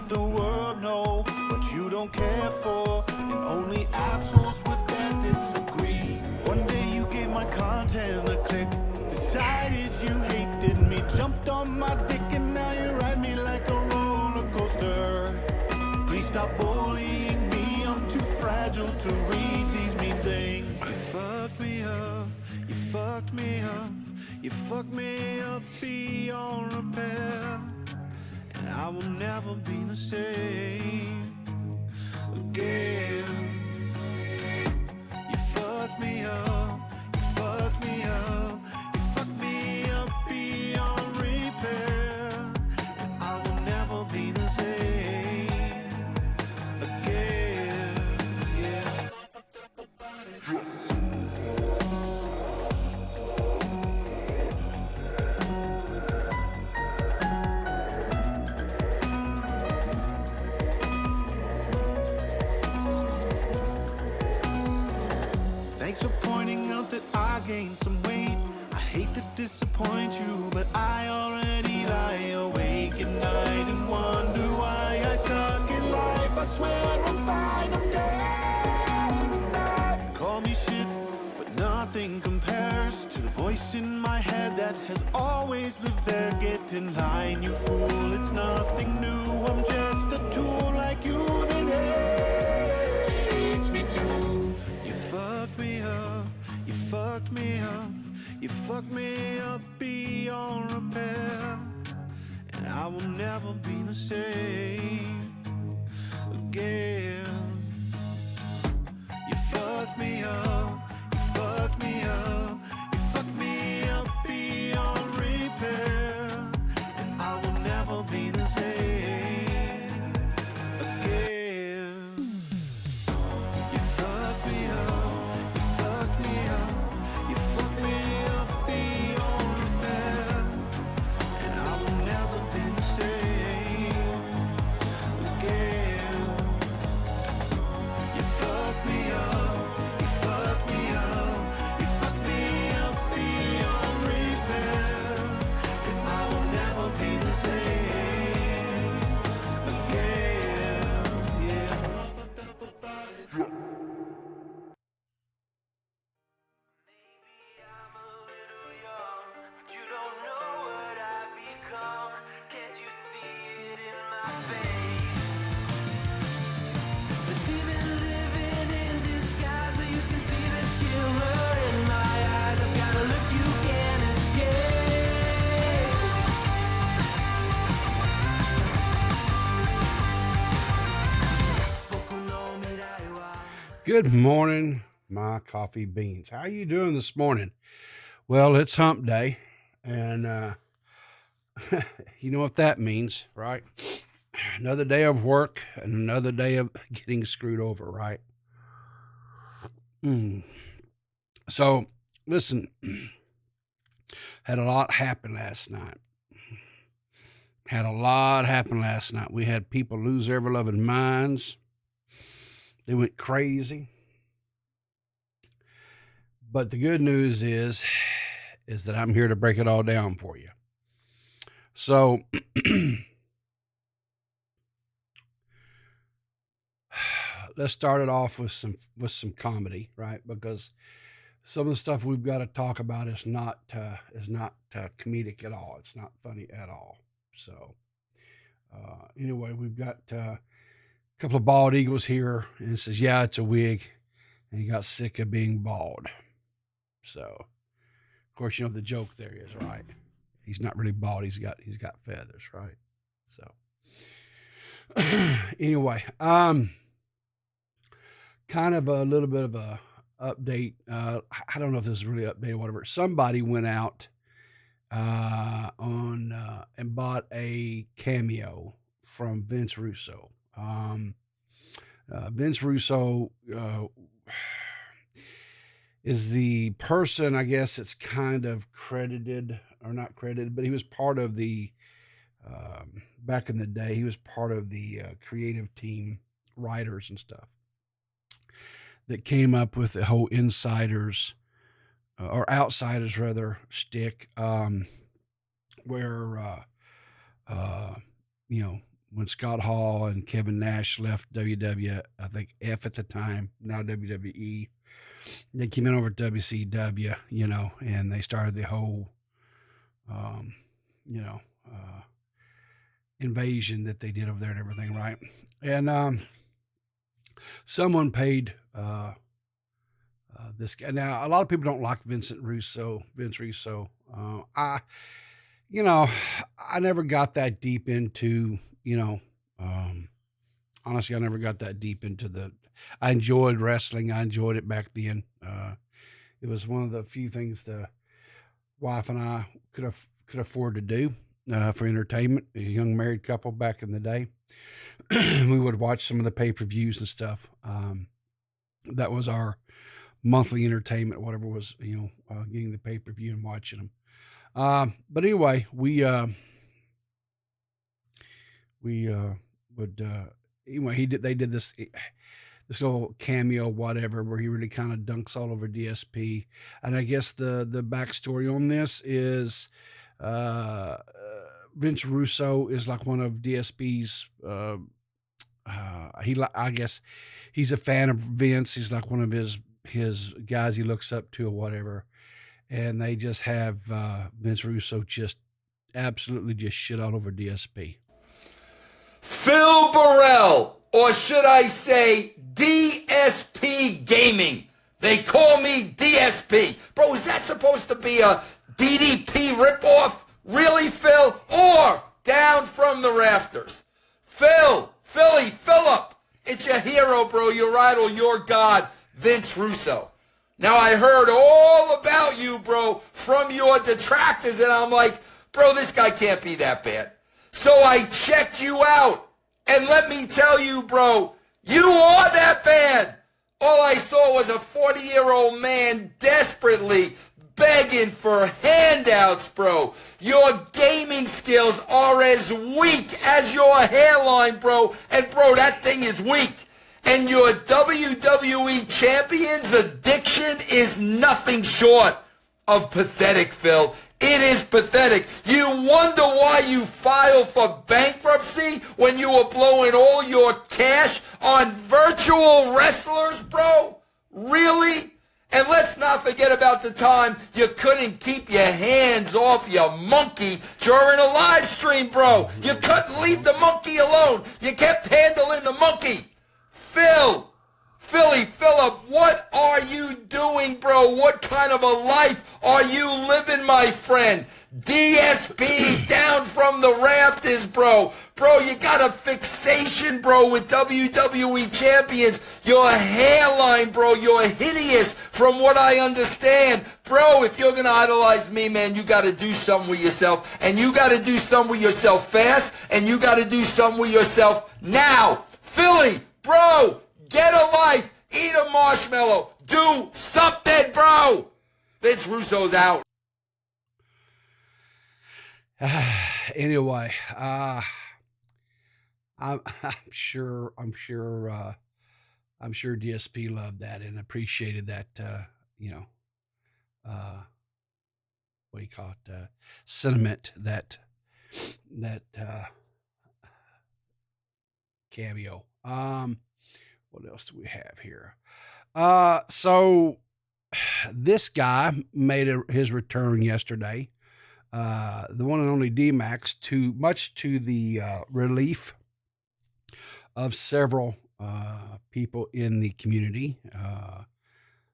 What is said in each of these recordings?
let the world know what you don't care for, and only assholes would dare disagree. One day you gave my content a click, decided you hated me, jumped on my dick, and now you ride me like a roller coaster. Please stop bullying me, I'm too fragile to read these mean things. You fucked me up, you fucked me up, you fucked me up beyond repair, and I will never be the same again. You fucked me up, you fucked me up, you fucked me up beyond repair, and I will never be the same again. Yeah. Thanks for pointing out that I gained some weight. I hate to disappoint you, but I already lie awake at night and wonder why I suck in life. I swear I'm fine, I'm dead inside. Call me shit, but nothing compares to the voice in my head that has always lived there. Get in line, you fool, it's nothing new. I'm just a tool like you that hates me too. You fucked me up, you fucked me up, you fucked me up beyond repair, and I will never be the same again. You fucked me up, you fucked me up, you fucked me up beyond repair, and I will never be the same again. You fucked me up, you fucked me up, you fucked me up beyond repair, and I will never be the same again. You fucked me up, you fucked me up, you fucked me up beyond repair, and I will never be the same again. Yeah. Maybe I'm a little young, but you don't know what I've become. Can't you see it in my face? But you've been living in disguise, but you can see the killer in my eyes. I've got a look you can't escape. Poco no mirai wa. Good morning, my coffee beans. How you doing this morning? Well, it's hump day, and you know what that means, right? Another day of work and another day of getting screwed over, right? So, listen, had a lot happen last night. We had people lose their beloved minds. They went crazy. But the good news is that I'm here to break it all down for you. So let's start it off with some comedy, right? Because some of the stuff we've got to talk about is not comedic at all. It's not funny at all. So anyway, we've got a couple of bald eagles here, and it says, "Yeah, it's a wig," and he got sick of being bald. So, of course, you know the joke there is, right? He's not really bald. He's got feathers, right? So, anyway, kind of a little bit of a update. I don't know if this is really update or whatever. Somebody went out and bought a cameo from Vince Russo. Vince Russo is the person, I guess it's kind of credited or not credited, but he was part of the, back in the day, he was part of the creative team, writers and stuff, that came up with the whole insiders, or outsiders rather, shtick, where, you know, when Scott Hall and Kevin Nash left WW, I think F at the time, now WWE, they came in over to WCW, you know, and they started the whole, you know, invasion that they did over there and everything, right? And someone paid this guy. Now, a lot of people don't like Vince Russo. You know, I never got that deep into, you know, honestly, I never got that deep into I enjoyed wrestling. I enjoyed it back then. It was one of the few things the wife and I could afford to do for entertainment. A young married couple back in the day, we would watch some of the pay-per-views and stuff. That was our monthly entertainment, whatever was, you know, getting the pay-per-view and watching them. But anyway, we would, anyway, they did this little cameo, whatever, where he really kind of dunks all over DSP. And I guess the backstory on this is, Vince Russo is like one of DSP's, I guess he's a fan of Vince. He's like one of his guys he looks up to or whatever. And they just have Vince Russo just absolutely just shit all over DSP. Phil Burrell, or should I say DSP Gaming. They call me DSP. Bro, is that supposed to be a DDP ripoff? Really, Phil? Or down from the rafters? Philip, it's your hero, bro, your idol, your god, Vince Russo. Now, I heard all about you, bro, from your detractors, and I'm like, bro, this guy can't be that bad. So I checked you out, and let me tell you, bro, you are that bad. All I saw was a 40-year-old man desperately begging for handouts, bro. Your gaming skills are as weak as your hairline, bro, and, bro, that thing is weak. And your WWE Champion's addiction is nothing short of pathetic, Phil. It is pathetic. You wonder why you filed for bankruptcy when you were blowing all your cash on virtual wrestlers, bro? Really? And let's not forget about the time you couldn't keep your hands off your monkey during a live stream, bro. You couldn't leave the monkey alone. You kept handling the monkey. Philip, what are you doing, bro? What kind of a life are you living, my friend? DSP down from the rafters, bro. Bro, you got a fixation, bro, with WWE champions. Your hairline, bro, you're hideous from what I understand. Bro, if you're going to idolize me, man, you got to do something with yourself. And you got to do something with yourself fast. And you got to do something with yourself now. Philly, bro, get a life. Eat a marshmallow. Do something, bro. Vince Russo's out. Anyway, I'm sure DSP loved that and appreciated that, you know, what do you call it? Sentiment, that cameo. What else do we have here? So this guy made his return yesterday. The one and only D-Max, much to the relief of several people in the community,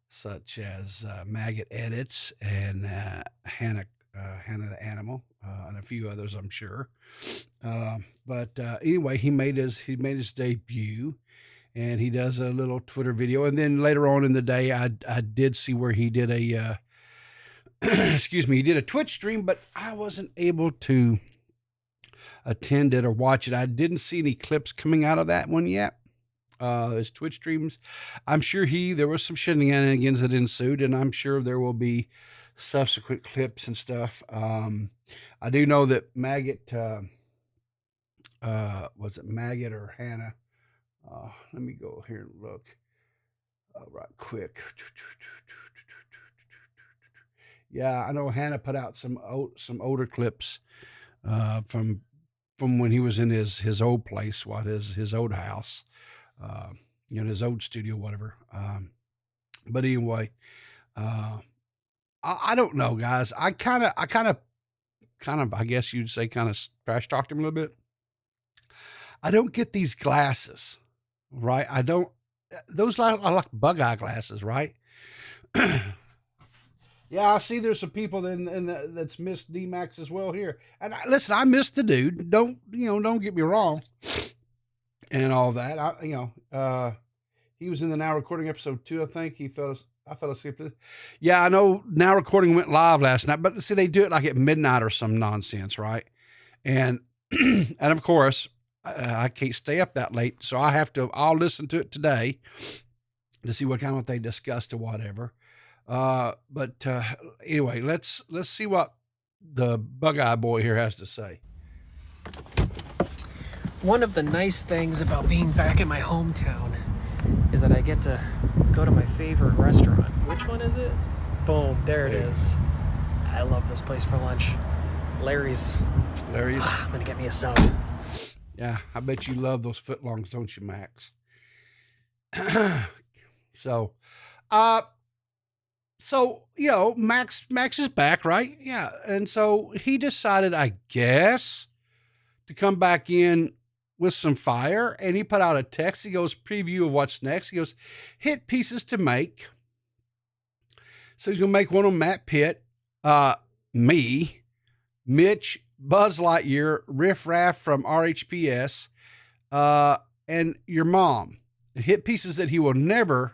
such as Maggot Edits and Hannah the Animal, and a few others, I'm sure. But anyway, he made his debut, and he does a little Twitter video. And then later on in the day, I did see where he did a excuse me, he did a Twitch stream, but I wasn't able to attend it or watch it. I didn't see any clips coming out of that one yet. His Twitch streams, I'm sure there was some shenanigans that ensued, and I'm sure there will be subsequent clips and stuff. I do know that Maggot, was it Maggot or Hannah? Let me go here and look right quick. Yeah, I know Hannah put out some older clips from from when he was in his old place, his old house, his old studio, whatever. But anyway, I don't know, guys. I kind of, I guess you'd say, kind of trash talked him a little bit. I don't get these glasses, right? I don't. Those are like bug eye glasses, right? Yeah, I see there's some people that's missed D-Max as well here. And listen, I missed the dude. Don't get me wrong. And all that. He was in the Now Recording episode 2, I think. I fell asleep. Yeah, I know Now Recording went live last night, but see, they do it like at midnight or some nonsense, right? And and of course, I can't stay up that late, so I'll listen to it today to see what they discussed or whatever. But anyway, let's see what the Bug-Eye Boy here has to say. One of the nice things about being back in my hometown is that I get to go to my favorite restaurant. Which one is it? Boom, there it is. I love this place for lunch. Larry's. I'm gonna get me a sub. Yeah, I bet you love those footlongs, don't you, Max? So Max is back, right? Yeah, and so he decided, I guess, to come back in with some fire, and he put out a text. He goes, preview of what's next. He goes, hit pieces to make. So he's gonna make one on Matt Pitt, me, Mitch, Buzz Lightyear, Riff Raff from RHPS, and your mom. The hit pieces that he will never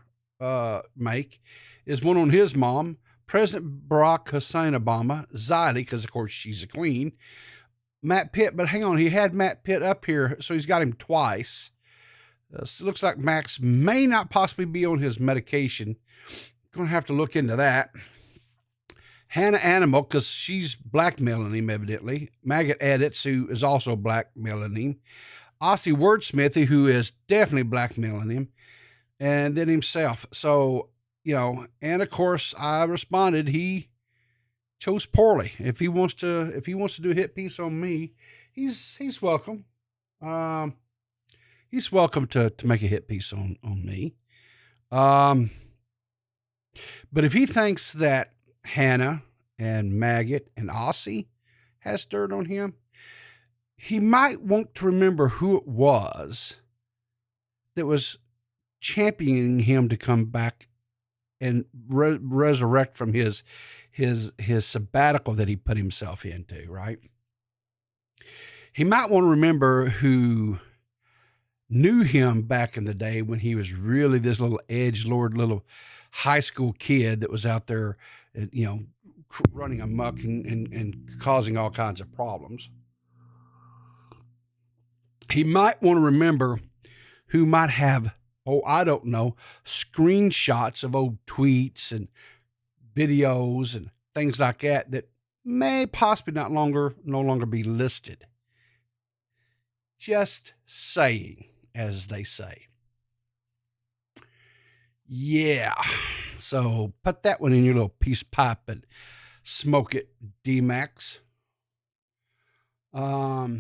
make is one on his mom, President Barack Hussein Obama, Xylee, because of course she's a queen, Matt Pitt. But hang on, he had Matt Pitt up here, so he's got him twice. So it looks like Max may not possibly be on his medication. Gonna have to look into that. Hannah Animal, because she's blackmailing him, evidently. Maggot Edits, who is also blackmailing him. Aussie Wordsmithy, who is definitely blackmailing him. And then himself. So, and of course, I responded, he chose poorly. If he wants to do a hit piece on me, he's welcome. He's welcome to make a hit piece on me. But if he thinks that Hannah and Maggot and Aussie has dirt on him, he might want to remember who it was that was championing him to come back and resurrect from his sabbatical that he put himself into, right? He might want to remember who knew him back in the day when he was really this little edgelord little high school kid that was out there, running amok and causing all kinds of problems. He might want to remember who might have, I don't know, screenshots of old tweets and videos and things like that may possibly no longer be listed. Just saying, as they say. Yeah. So put that one in your little peace pipe and smoke it, D-Max. So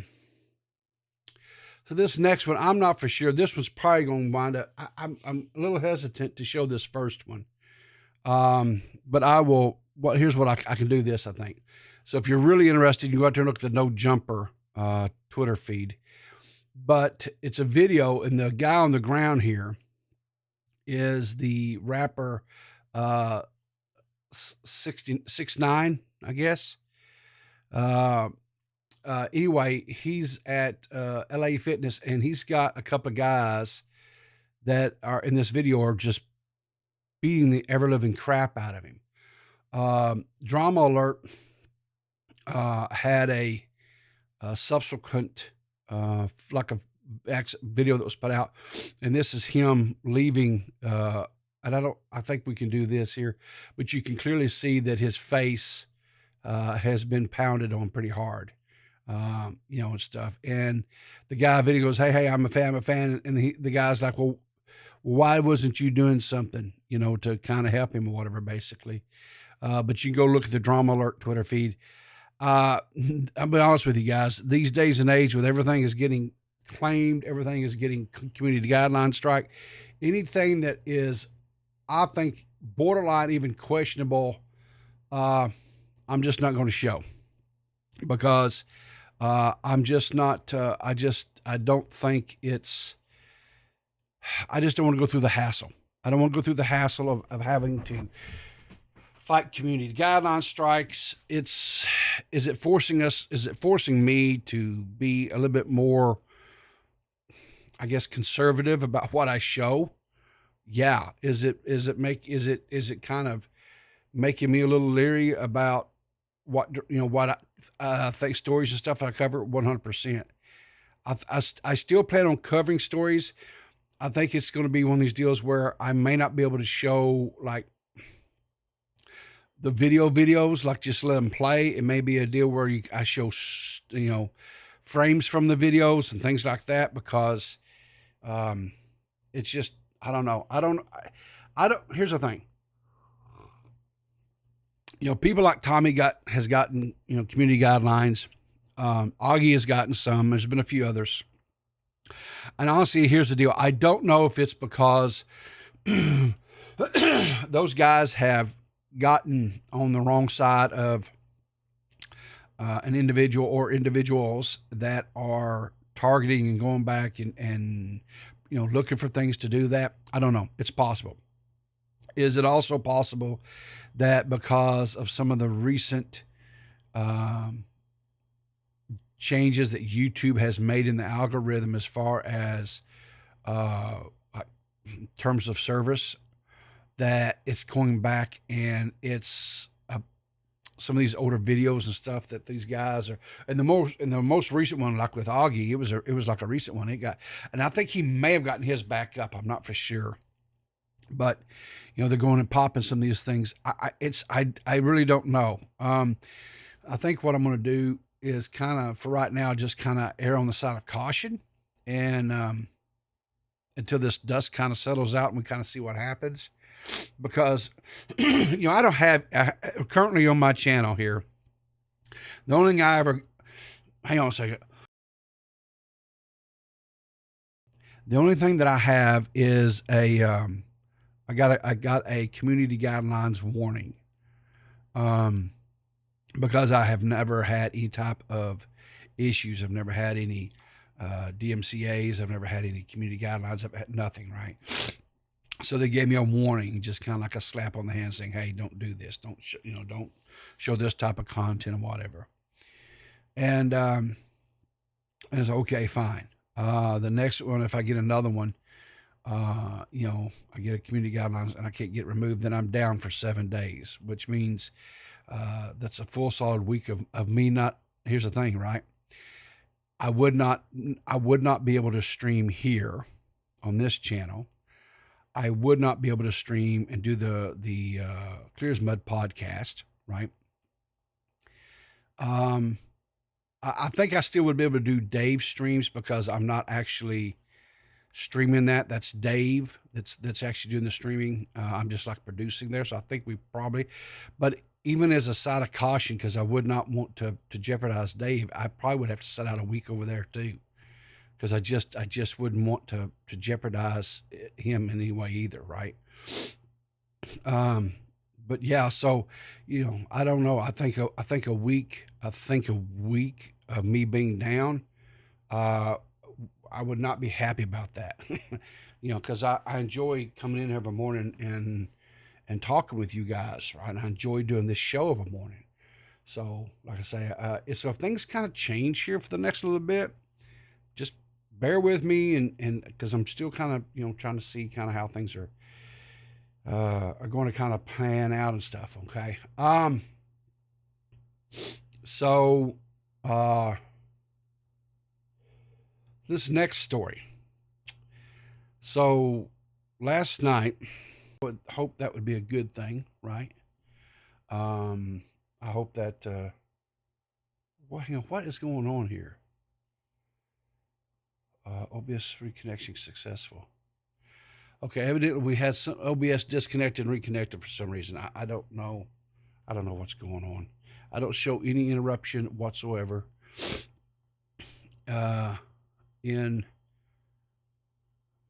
this next one, I'm not for sure. This one's probably going to wind up. I'm a little hesitant to show this first one. But I will. Here's what I can do this, I think. So if you're really interested, you can go out there and look at the No Jumper Twitter feed. But it's a video, and the guy on the ground here is the rapper 6ix9ine, I guess. Anyway, he's at LA Fitness, and he's got a couple of guys that are in this video are just beating the ever-living crap out of him. Drama Alert had a subsequent like a video that was put out, and this is him leaving. And I think we can do this here, but you can clearly see that his face has been pounded on pretty hard. And stuff. And the guy video goes, hey, I'm a fan. And the guy's like, well, why wasn't you doing something, to kind of help him or whatever, basically. But you can go look at the Drama Alert Twitter feed. I'll be honest with you guys. These days and age, with everything is getting claimed, everything is getting community guideline strike. Anything that is, I think, borderline even questionable, I'm just not going to show, because I'm just not. I don't think it's. I just don't want to go through the hassle. I don't want to go through the hassle of having to fight community guideline strikes. Is it forcing me to be a little bit more, I guess, conservative about what I show? Yeah. Is it kind of making me a little leery about what I think stories and stuff I cover? 100%. I still plan on covering stories. I think it's going to be one of these deals where I may not be able to show like the videos, like just let them play. It may be a deal where I show, frames from the videos and things like that, because it's just, I don't know. I don't, here's the thing. People like Tommy has gotten, community guidelines. Augie has gotten some. There's been a few others. And honestly, here's the deal. I don't know if it's because those guys have gotten on the wrong side of an individual or individuals that are targeting and going back and looking for things to do that. I don't know. It's possible. Is it also possible that because of some of the recent changes that YouTube has made in the algorithm as far as terms of service, that it's going back and it's some of these older videos and stuff that these guys are, and the most recent one, like with Augie, it was like a recent one. And I think he may have gotten his back up. I'm not for sure, but they're going and popping some of these things. I really don't know. I think what I'm going to do is kind of, for right now, just kind of err on the side of caution, and until this dust kind of settles out and we kind of see what happens. Because I don't have currently on my channel here, the only thing I ever, hang on a second, the only thing that I have is I got a community guidelines warning, because I have never had any type of issues. I've never had any DMCAs. I've never had any community guidelines. I've had nothing, right? So they gave me a warning, just kind of like a slap on the hand, saying, "Hey, don't do this. Don't show this type of content and whatever." And it's okay, fine. The next one, if I get another one, I get a community guidelines and I can't get removed, then I'm down for 7 days, which means that's a full solid week of me not. Here's the thing, right? I would not be able to stream here on this channel. I would not be able to stream and do the Clear as Mud podcast, right? I think I still would be able to do Dave streams, because I'm not actually streaming that. That's Dave that's actually doing the streaming. I'm just like producing there. So I think we probably, but even as a side of caution, because I would not want to jeopardize Dave, I probably would have to set out a week over there too. Because I just wouldn't want to jeopardize him in any way either, right? But yeah, so I don't know. I think a week of me being down, I would not be happy about that. Because I enjoy coming in every morning and talking with you guys, right? And I enjoy doing this show every morning. So, like I say, so if things kind of change here for the next little bit, just bear with me, and because I'm still kind of trying to see kind of how things are going to kind of pan out and stuff. Okay. So this next story. So last night, I would hope that would be a good thing, right? I hope that what is going on here? OBS reconnection successful. Okay, evidently we had some OBS disconnected and reconnected for some reason. I don't know. I don't know what's going on. I don't show any interruption whatsoever in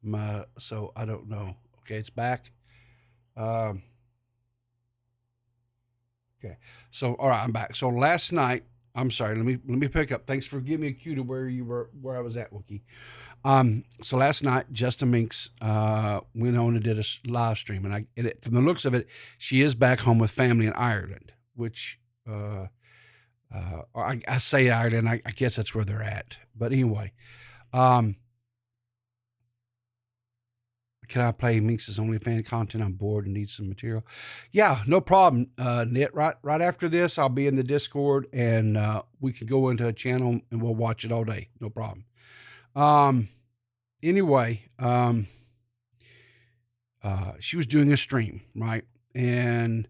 my, so I don't know. Okay, it's back. Okay, so all right, I'm back. So last night, I'm sorry. Let me pick up. Thanks for giving me a cue to where I was at, Wookie. So last night, JustAMinx went on and did a live stream, and from the looks of it, she is back home with family in Ireland, which I say Ireland. I guess that's where they're at. But anyway, can I play Minx's OnlyFans content? I'm bored and need some material. Yeah, no problem. Nit, right after this, I'll be in the Discord, and we can go into a channel and we'll watch it all day. No problem. Anyway, she was doing a stream, right? And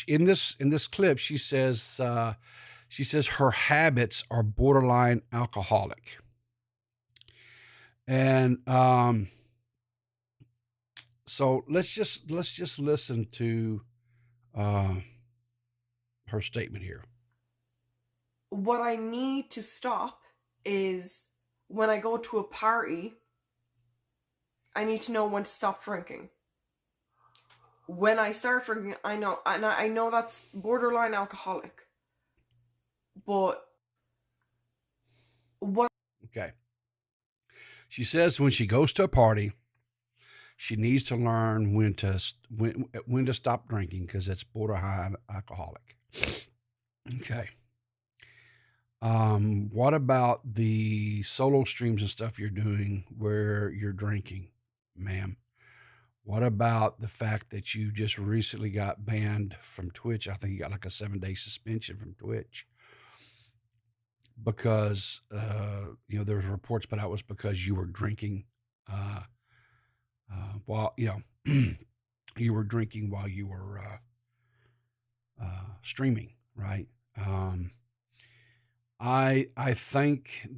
in this clip, she says her habits are borderline alcoholic, and so let's just listen to her statement here. What I need to stop is when I go to a party, I need to know when to stop drinking. When I start drinking, I know that's borderline alcoholic. But what? Okay. She says when she goes to a party, she needs to learn when to stop drinking because it's borderline alcoholic. Okay. What about the solo streams and stuff you're doing where you're drinking, ma'am? What about the fact that you just recently got banned from Twitch? I think you got like a 7-day suspension from Twitch because, there was reports put out was because you were drinking, while, you were drinking while you were, streaming, right? I think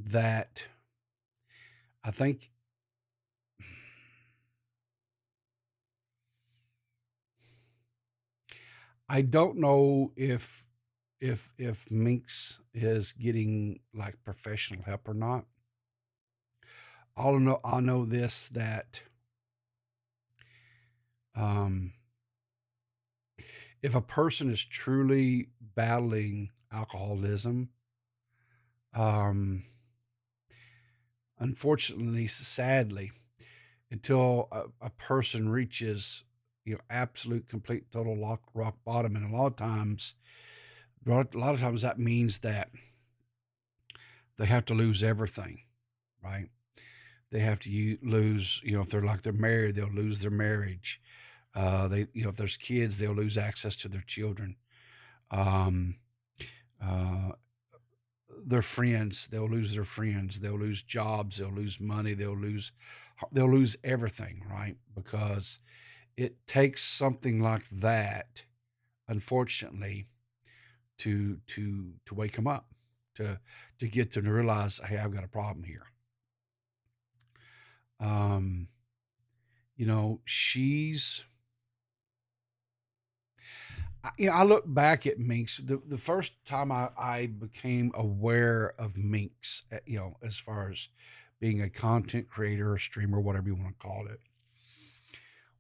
I don't know if Minx is getting like professional help or not. I'll know this, that if a person is truly battling alcoholism, unfortunately, sadly, until a person reaches, absolute, complete, total rock bottom, and a lot of times that means that they have to lose everything, right? They have to lose, if they're married, they'll lose their marriage. If there's kids, they'll lose access to their children. Their friends, they'll lose their friends. They'll lose jobs. They'll lose money. They'll lose everything, right? Because it takes something like that, unfortunately, to wake them up, to get them to realize, hey, I've got a problem here. I look back at Minx. The first time I became aware of Minx, as far as being a content creator or streamer, whatever you want to call it,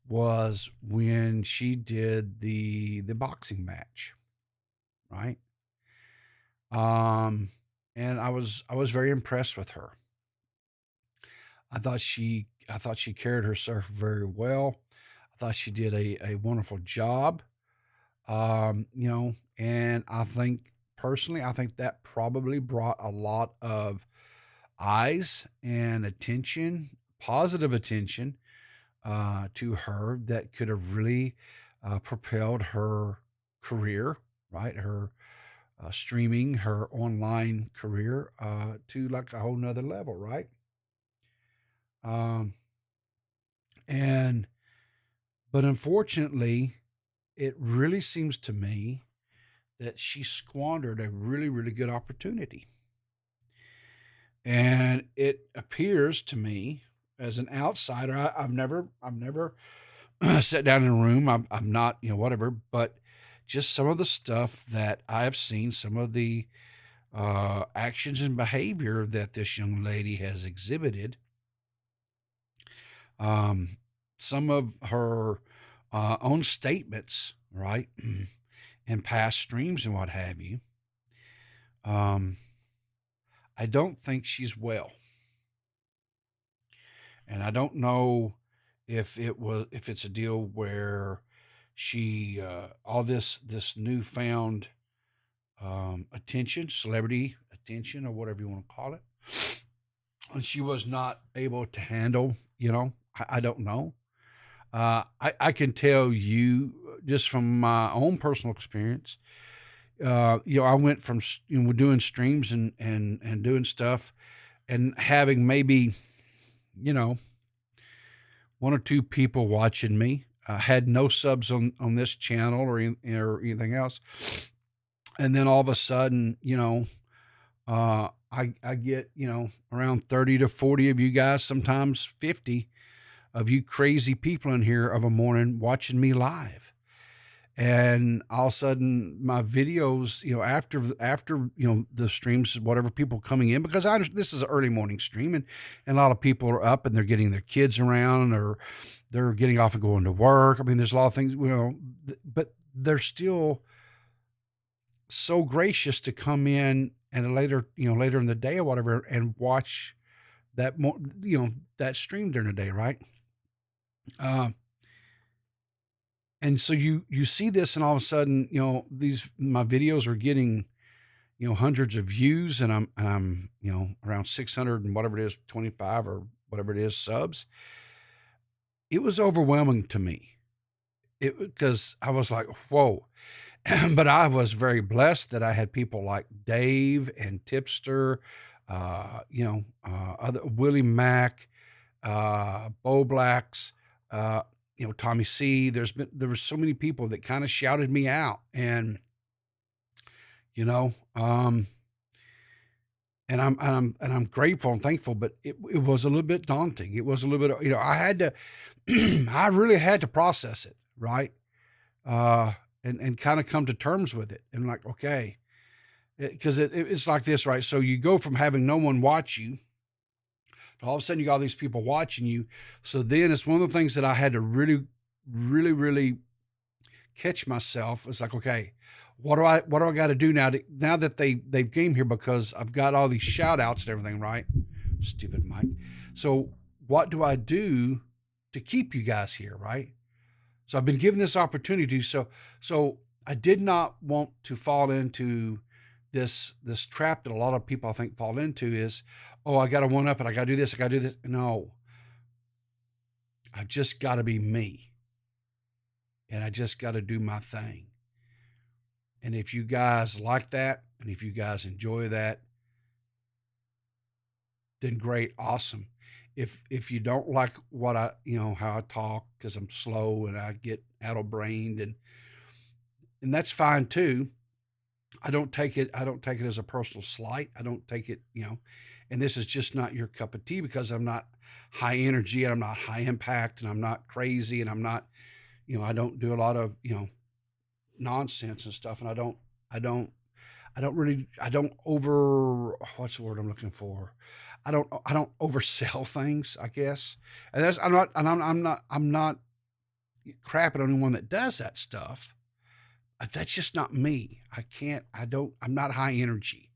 was when she did the boxing match, right? And I was very impressed with her. I thought she carried herself very well. I thought she did a wonderful job. And I think personally, that probably brought a lot of eyes and attention, positive attention, to her that could have really propelled her career, right? Her streaming, her online career to like a whole nother level, right? But unfortunately, it really seems to me that she squandered a really, really good opportunity. And it appears to me, as an outsider, I've never sat down in a room. I'm not, whatever, but just some of the stuff that I've seen, some of the actions and behavior that this young lady has exhibited, some of her own statements, right, in past streams and what have you. I don't think she's well, and I don't know if it's a deal where she all this newfound attention, celebrity attention, or whatever you want to call it, and she was not able to handle. I don't know. I can tell you just from my own personal experience. I went from doing streams and doing stuff, and having maybe one or two people watching me. Had no subs on this channel or anything else, and then all of a sudden, I get around 30 to 40 of you guys, sometimes 50 of you crazy people in here of a morning watching me live. And all of a sudden my videos, after the streams, whatever, people coming in, because this is an early morning stream, and a lot of people are up and they're getting their kids around, or they're getting off and going to work. I mean, there's a lot of things, but they're still so gracious to come in and later in the day or whatever, and watch that that stream during the day. Right. And so you see this, and all of a sudden, my videos are getting, hundreds of views, and I'm around 600 and whatever it is, 25 or whatever it is, subs. It was overwhelming to me, because I was like, whoa. But I was very blessed that I had people like Dave and Tipster, other Willie Mack, Bo Blacks, Tommy C. There were so many people that kind of shouted me out, and and I'm grateful and thankful, but it was a little bit daunting. It was a little bit, I had to, I really had to process it, right, and kind of come to terms with it, and like, okay, because it's like this, right? So you go from having no one watch you, all of a sudden you got all these people watching you. So then it's one of the things that I had to really, really, really catch myself. It's like, okay, what do I got to do now that they've came here, because I've got all these shout outs and everything, right? Stupid Mike. So what do I do to keep you guys here? Right. So I've been given this opportunity. So I did not want to fall into this trap that a lot of people, I think, fall into, is, oh, I got to one up and I got to do this. I got to do this. No, I've just got to be me, and I just got to do my thing. And if you guys like that, and if you guys enjoy that, then great. Awesome. If you don't like what how I talk, because I'm slow and I get addle-brained, and that's fine too. I don't take it as a personal slight. I don't take it, and this is just not your cup of tea, because I'm not high energy, and I'm not high impact, and I'm not crazy, and I'm not, I don't do a lot of, nonsense and stuff. And I don't over, what's the word I'm looking for? I don't oversell things, I guess. And I'm not crapping on anyone that does that stuff. That's just not me. I'm not high energy.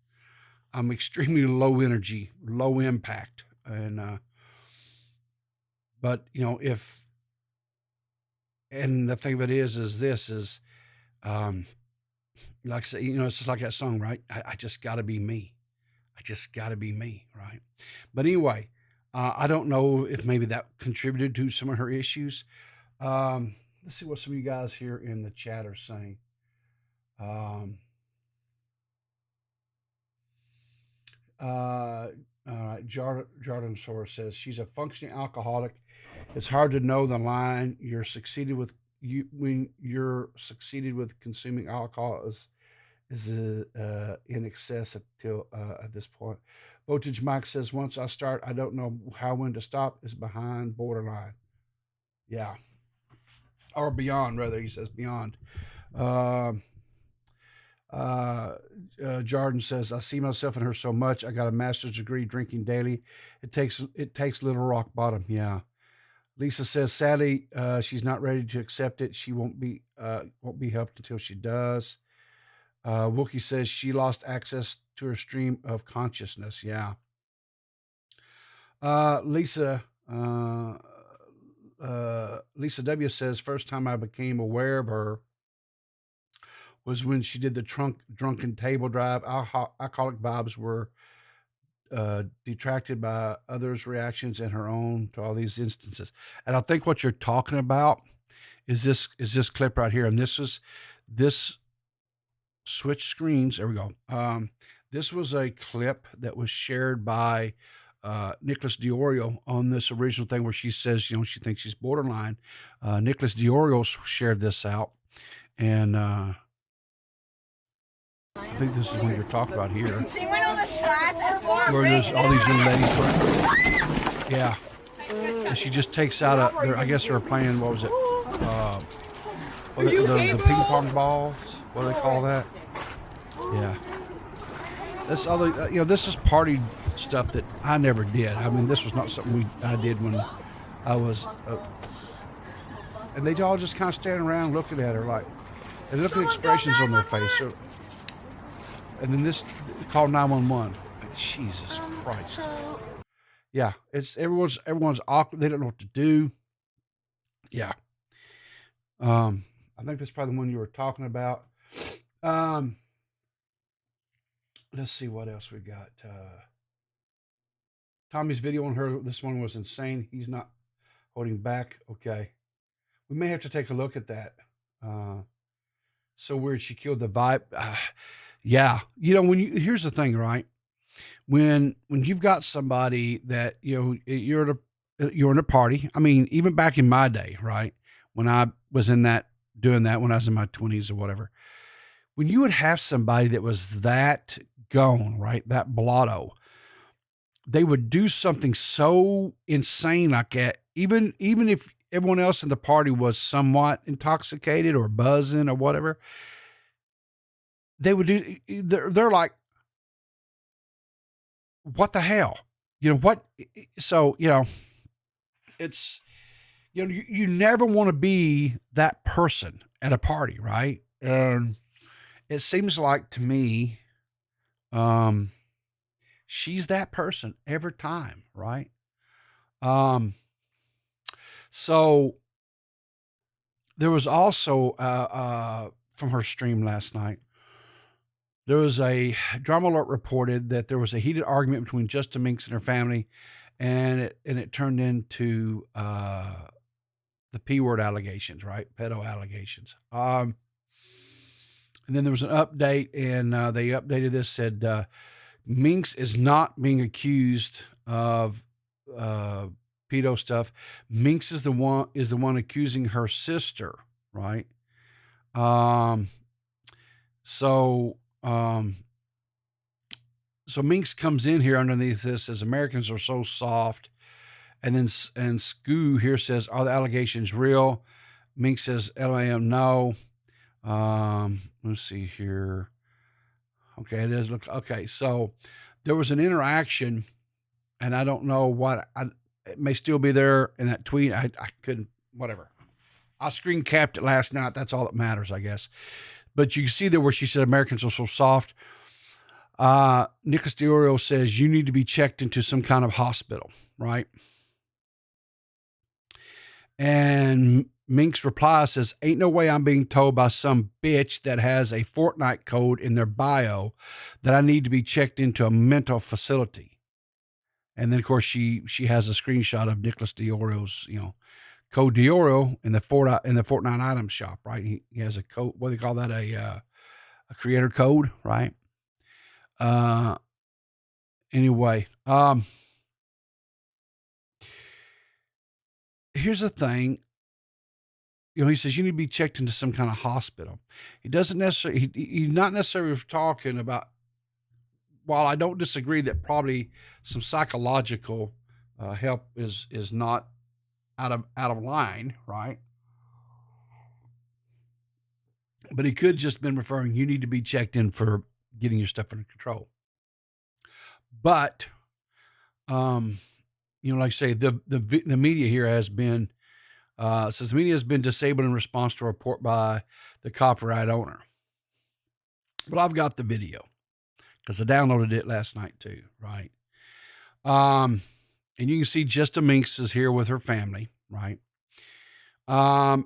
I'm extremely low energy, low impact. And, but and the thing of it is this, like I say, it's just like that song, right? I just gotta be me. I just gotta be me. Right. But anyway, I don't know if maybe that contributed to some of her issues. Let's see what some of you guys here in the chat are saying. All right. Jordan Sora says she's a functioning alcoholic. It's hard to know the line. When you're succeeded with consuming alcohol is in excess at this point. Voltage Mike says, once I start, I don't know when to stop. Is behind borderline. Yeah. Or beyond, rather. He says beyond. Jordan says, I see myself in her so much. I got a master's degree drinking daily. It takes little rock bottom. Yeah. Lisa says, sadly, she's not ready to accept it. She won't be helped until she does. Wookie says she lost access to her stream of consciousness. Yeah. Lisa W says, first time I became aware of her was when she did the drunken table drive. Alcoholic vibes were detracted by others' reactions and her own to all these instances. And I think what you're talking about is this clip right here. And this switch screens. There we go. This was a clip that was shared by Nicholas DeOrio on this original thing where she says, she thinks she's borderline. Nicholas DeOrio shared this out, and I think this is what you're talking about here. Where there's all these young ladies. Yeah. And she just takes out I guess they were playing, what was it? The ping pong balls. What do they call that? Yeah. This this is party stuff that I never did. I mean, this was not something I did when I was, and they all just kind of stand around looking at her like, and look at expressions on their face. So, and then this call 911. Jesus Christ. Yeah, it's everyone's awkward. They don't know what to do. Yeah. I think that's probably the one you were talking about. Let's see what else we got. Tommy's video on her, this one was insane. He's not holding back. Okay. We may have to take a look at that. So weird. She killed the vibe. Yeah. Here's the thing, right? When you've got somebody that, you're in a party. I mean, even back in my day, right? When I was doing that when I was in my 20s or whatever, when you would have somebody that was that gone, right? That blotto, they would do something so insane like that. Even if everyone else in the party was somewhat intoxicated or buzzing or whatever, they would do, they're like, what the hell? What? So, it's, you never want to be that person at a party, right? And it seems like to me, she's that person every time, right? So there was also, from her stream last night, there was a Drama Alert reported that there was a heated argument between JustAMinx and her family, and it turned into the P word allegations, right? Pedo allegations. And then there was an update, and they updated this, said Minx is not being accused of pedo stuff. Minx is the one accusing her sister, right? So Minx comes in here underneath this, says Americans are so soft. And then, Scoo here says, are the allegations real? Minx says, LAM, no. Let's see here. Okay, it is. Okay, so there was an interaction, and I don't know what, it may still be there in that tweet. I couldn't, whatever. I screen capped it last night. That's all that matters, I guess. But you see there where she said Americans are so soft. Nicholas DeOrio says you need to be checked into some kind of hospital, right? And Minx replies, says, ain't no way I'm being told by some bitch that has a Fortnite code in their bio that I need to be checked into a mental facility. And then, of course, she has a screenshot of Nicholas DeOrio's, code DeOrio in the Fortnite item shop, right? He has a code, what do they call that? A creator code, right? Anyway, here's the thing. He says you need to be checked into some kind of hospital. He doesn't necessarily, he's not necessarily talking about, while I don't disagree that probably some psychological help is not out of line, right? But he could just been referring, you need to be checked in for getting your stuff under control. But, like I say, the media here has been, says the media has been disabled in response to a report by the copyright owner. But I've got the video because I downloaded it last night too, right? And you can see JustAMinx is here with her family, right? I'm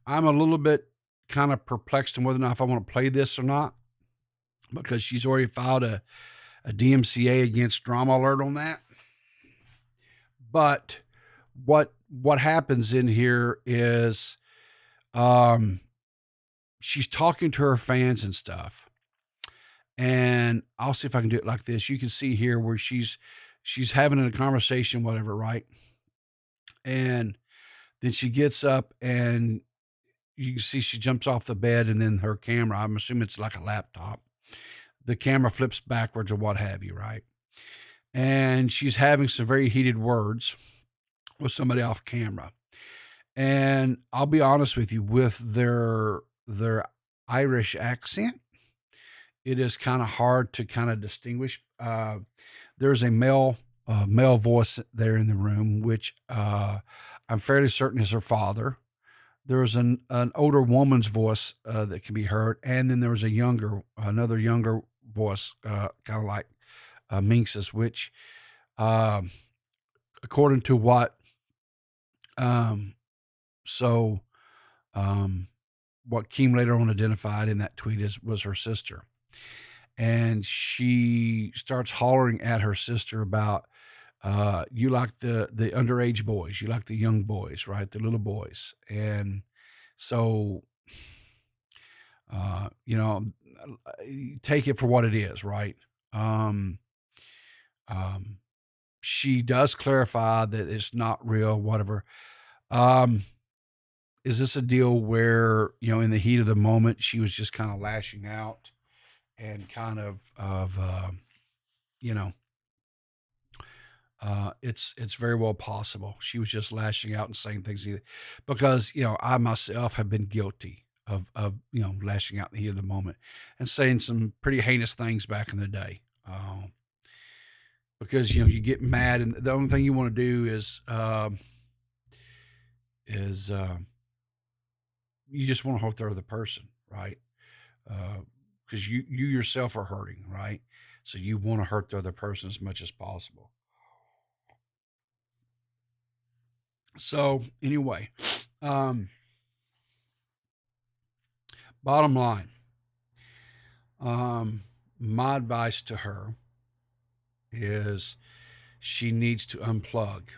a little bit kind of perplexed on whether or not if I want to play this or not, because she's already filed a DMCA against Drama Alert on that. But what happens in here is she's talking to her fans and stuff. And I'll see if I can do it like this. You can see here where she's having a conversation, whatever, right? And then she gets up and you can see she jumps off the bed, and then her camera, I'm assuming it's like a laptop, the camera flips backwards or what have you, right? And she's having some very heated words with somebody off camera. And I'll be honest with you, with their Irish accent, it is kind of hard to kind of distinguish. There's a male voice there in the room, which I'm fairly certain is her father. There was an older woman's voice that can be heard, and then there was another younger voice, kind of like Minx's, which, according to what Keem later on identified in that tweet was her sister. And she starts hollering at her sister about, you like the underage boys, you like the young boys, right? The little boys. And so, take it for what it is, right? She does clarify that it's not real, whatever. Is this a deal where, in the heat of the moment, she was just kind of lashing out and kind of, it's very well possible she was just lashing out and saying things because, I myself have been guilty of lashing out in the heat of the moment and saying some pretty heinous things back in the day. Because, you get mad and the only thing you want to do is you just want to hurt the other person, right? Because you yourself are hurting, right? So you want to hurt the other person as much as possible. So anyway, bottom line, my advice to her is she needs to unplug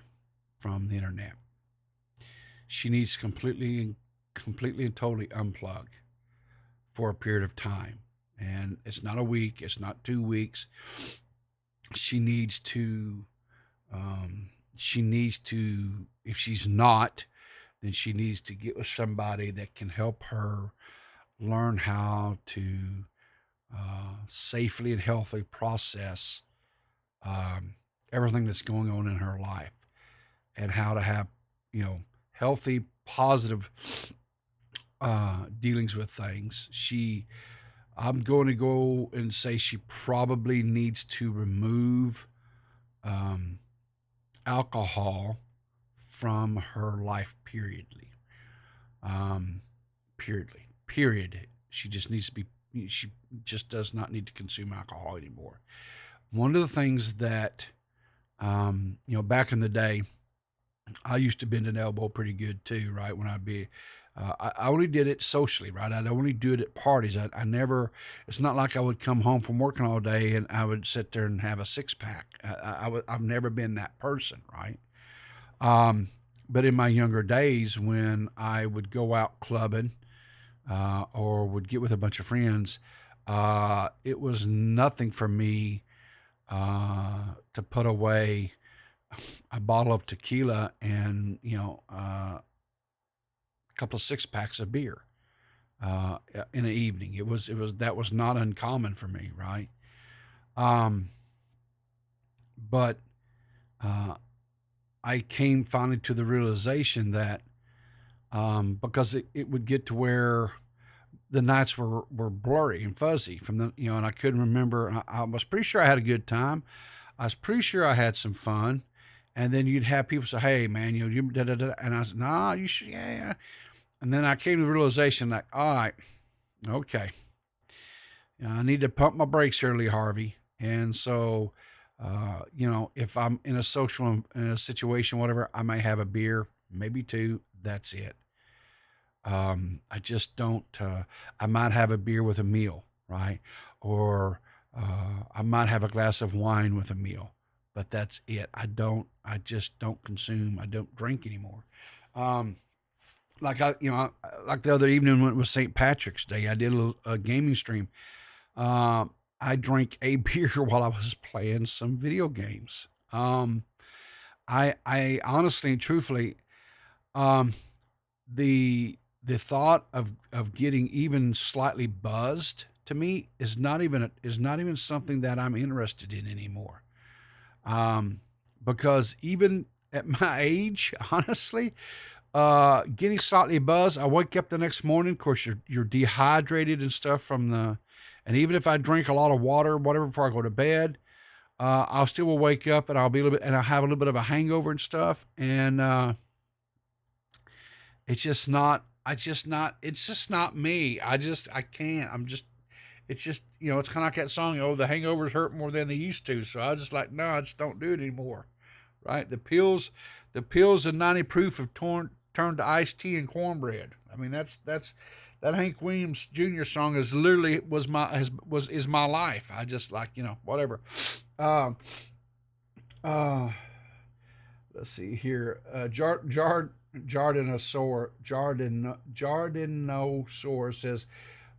from the internet. She needs completely and totally unplug for a period of time. And it's not a week. It's not 2 weeks. She needs to, if she's not, then she needs to get with somebody that can help her learn how to safely and healthily process everything that's going on in her life, and how to have, healthy, positive dealings with things. I'm going to go and say she probably needs to remove alcohol from her life period. She just does not need to consume alcohol anymore. One of the things that, back in the day, I used to bend an elbow pretty good too, right? When I only did it socially, right? I'd only do it at parties. I never, it's not like I would come home from working all day and I would sit there and have a 6-pack. I've never been that person, right? But in my younger days, when I would go out clubbing, or would get with a bunch of friends, it was nothing for me, to put away a bottle of tequila and, a couple of 6-packs of beer, in an evening. That was not uncommon for me. Right. But I came finally to the realization that because it would get to where the nights were blurry and fuzzy from the, and I couldn't remember. I was pretty sure I had a good time. I was pretty sure I had some fun. And then you'd have people say, "Hey, man, you da da da," and I said, "Nah, you should, yeah, yeah." And then I came to the realization, like, all right, okay, I need to pump my brakes early, Harvey. And so, if I'm in a social in a situation, whatever, I may have a beer, maybe two. That's it. I just don't. I might have a beer with a meal, right? Or I might have a glass of wine with a meal, but that's it. I just don't consume. I don't drink anymore. Um, like the other evening when it was St. Patrick's Day, I did a gaming stream. I drank a beer while I was playing some video games. I honestly and truthfully, um, the thought of getting even slightly buzzed to me is not even something that I'm interested in anymore. Because even at my age, honestly, getting slightly buzzed, I wake up the next morning. Of course, you're dehydrated and stuff and even if I drink a lot of water, whatever, before I go to bed, I'll still will wake up and I'll be a little bit, and I'll have a little bit of a hangover and stuff. And, it's just not, it's just not me. I can't, it's just, it's kind of like that song, the hangovers hurt more than they used to. So I just like, no, I just don't do it anymore. Right. The pills and 90 proof have turned to iced tea and cornbread. I mean, that Hank Williams Jr. song is literally is my life. I just like, whatever. Um, uh, let's see here. Jardinosaur says,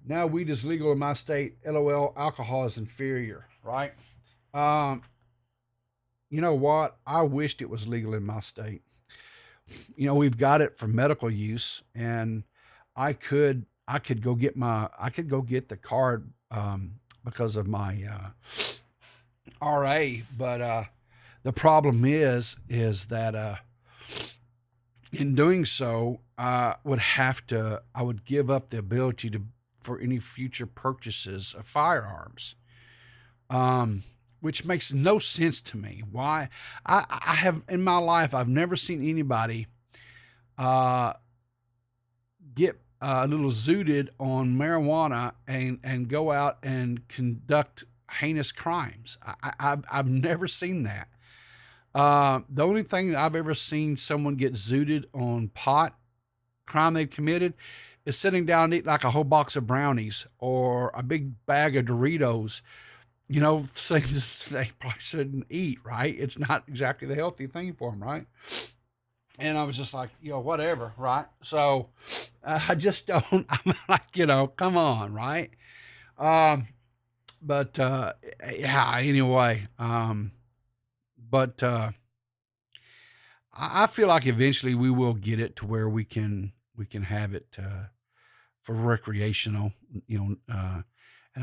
now weed is legal in my state. LOL, alcohol is inferior, right? Um, you know what? I wished it was legal in my state. We've got it for medical use, and I could go get the card because of my RA, but the problem is that in doing so, I would give up the ability for any future purchases of firearms. Which makes no sense to me. Why? I have in my life, I've never seen anybody uh, get a little zooted on marijuana and go out and conduct heinous crimes. I've never seen that. The only thing that I've ever seen someone get zooted on pot crime they've committed is sitting down and eat like a whole box of brownies or a big bag of Doritos. Things they probably shouldn't eat, right? It's not exactly the healthy thing for them, right? And I was just like, whatever, right? So I just don't, I'm like, come on, right? But yeah, anyway, but I feel like eventually we will get it to where we can have it for recreational, and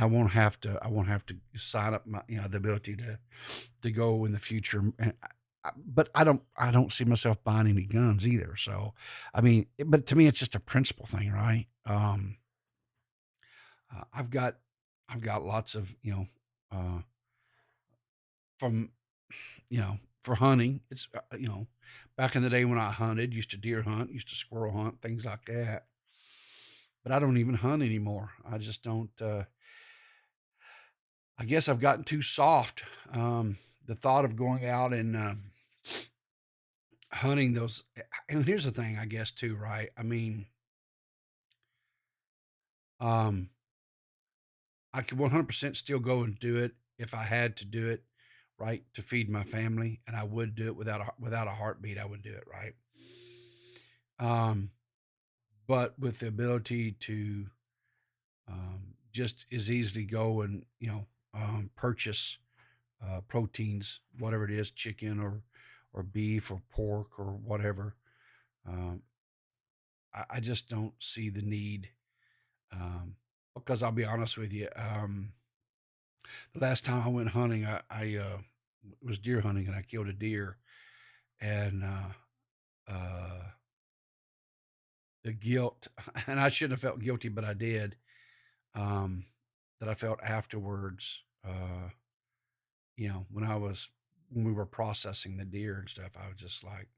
I won't have to sign up my the ability to go in the future. But I don't see myself buying any guns either. So I mean, but to me it's just a principle thing, right? I've got lots of uh, from for hunting. It's back in the day when I hunted, used to deer hunt, used to squirrel hunt, things like that. But I don't even hunt anymore. I just don't. I guess I've gotten too soft. The thought of going out and hunting those, and here's the thing, I guess too, right? I mean, um, I could 100% still go and do it if I had to do it, right, to feed my family, and I would do it without a heartbeat. I would do it, right. Um, but with the ability to just as easily go and purchase proteins, whatever it is, chicken or beef or pork or whatever. Um, I just don't see the need because I'll be honest with you. The last time I went hunting, I was deer hunting and I killed a deer. and the guilt, and I shouldn't have felt guilty, but I did, that I felt afterwards, when we were processing the deer and stuff. I was just like,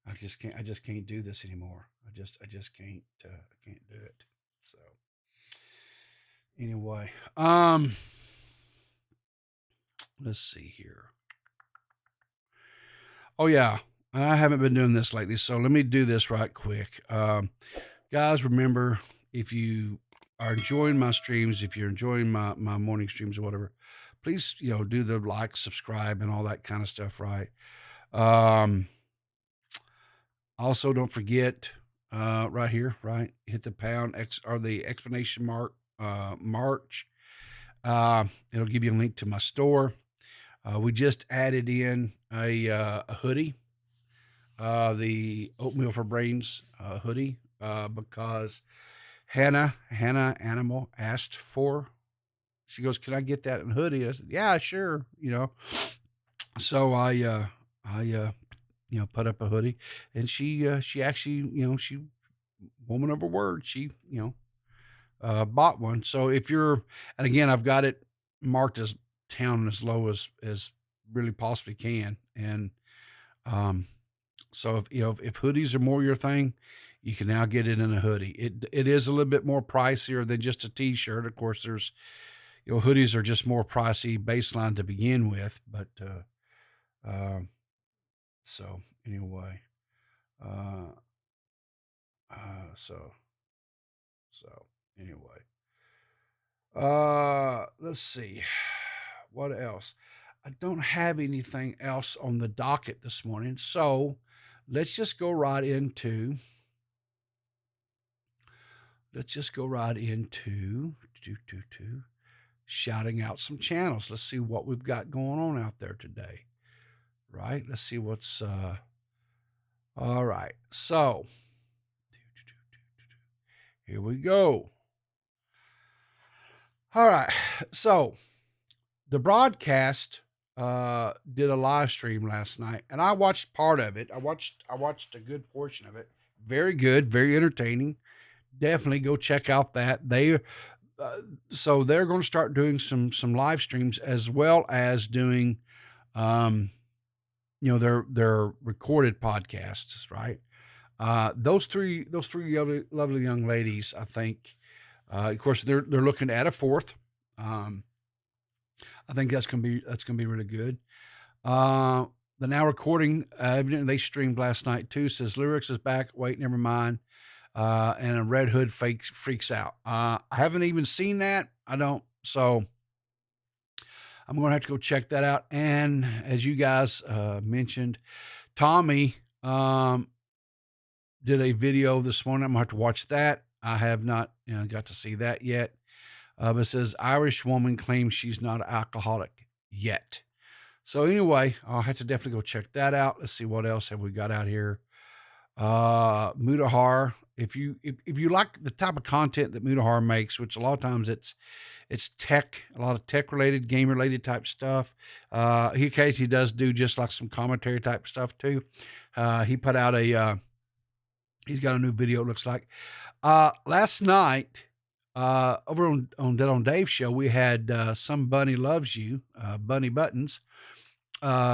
I just can't do this anymore. I just can't, I can't do it. So anyway, let's see here. Oh yeah, I haven't been doing this lately, so let me do this right quick. Guys, remember, if you are enjoying my streams, if you're enjoying my morning streams or whatever, please, do the like, subscribe, and all that kind of stuff, right? Also, don't forget, right here, right, hit the pound X or the explanation mark, March. It'll give you a link to my store. We just added in a hoodie, the Oatmeal for Brains hoodie, because Hannah Animal asked for. She goes, "Can I get that in hoodie?" I said, "Yeah, sure." So I put up a hoodie, and she actually, she, woman of her word, she bought one. So if you're, and again, I've got it marked as down as low as really possibly can, and so if hoodies are more your thing, you can now get it in a hoodie. It is a little bit more pricier than just a t-shirt. Of course, there's hoodies are just more pricey baseline to begin with, but so anyway, so anyway, let's see what else. I don't have anything else on the docket this morning, so let's just go right into shouting out some channels. Let's see what we've got going on out there today. Right? Let's see what's all right. So here we go. All right. So the broadcast did a live stream last night, and I watched part of it. I watched a good portion of it. Very good, very entertaining. Definitely go check out that. So they're going to start doing some live streams, as well as doing their recorded podcasts, right? Those three lovely young ladies, I think, of course, they're looking at a fourth. I think that's gonna be really good. The now recording, evidently they streamed last night too. Says Lyrics is back. Wait, never mind. And a Red Hood freaks out. I haven't even seen that. I don't. So I'm going to have to go check that out. And as you guys mentioned, Tommy did a video this morning. I'm going to have to watch that. I have not got to see that yet. But it says Irish woman claims she's not an alcoholic yet. So anyway, I'll have to definitely go check that out. Let's see what else have we got out here. Mutahar. If you like the type of content that Mutahar makes, which a lot of times it's tech, a lot of tech related, game related type stuff. He occasionally does do just like some commentary type stuff too. He put out he's got a new video, it looks like. Last night, over on DeadOnDave show, we had Some Bunny Loves You, Bunny Buttons.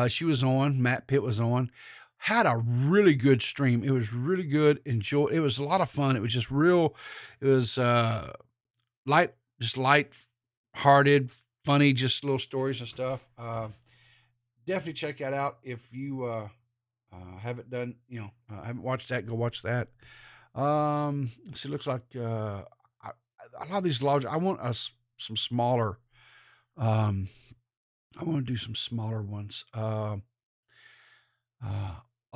She was on, Matt Pitt was on. Had a really good stream. It was really good. It was a lot of fun. It was just real. It was light-hearted, funny, just little stories and stuff. Definitely check that out if you haven't done. Haven't watched that. Go watch that. So it looks like a lot of these large. I want some smaller. I want to do some smaller ones.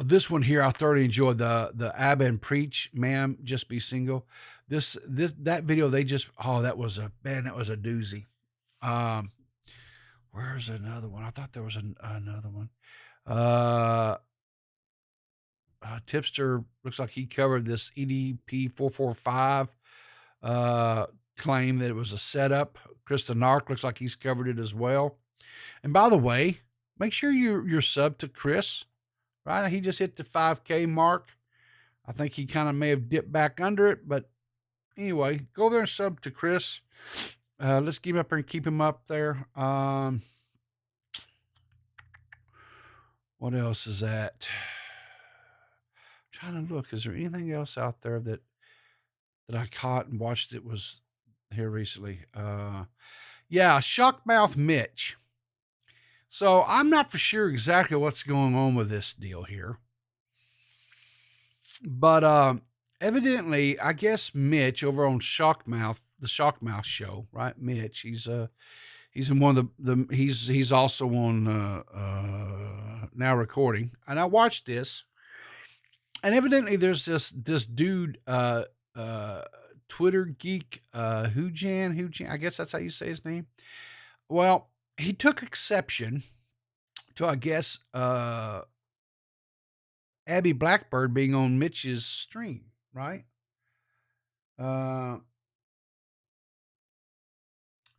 This one here, I thoroughly enjoyed the Abba and Preach, Ma'am, Just Be Single. That video, that was a doozy. Where's another one? I thought there was another one. Tipster looks like he covered this EDP 445 claim that it was a setup. Krista Nark looks like he's covered it as well. And by the way, make sure you're sub to Chris. right? He just hit the 5K mark. I think he kind of may have dipped back under it, but anyway, go there and sub to Chris. Let's keep him up there and keep him up there. What else is that? I'm trying to look. Is there anything else out there that I caught and watched that was here recently? Yeah, Shockmouth Mitch. So I'm not for sure exactly what's going on with this deal here. But evidently, I guess Mitch over on Shockmouth, the Shockmouth show, right? Mitch, he's in one of he's also on Now Recording. And I watched this. And evidently there's this dude, Twitter geek, Hujan, I guess that's how you say his name. Well, he took exception to, I guess, Abby Blackbird being on Mitch's stream, right?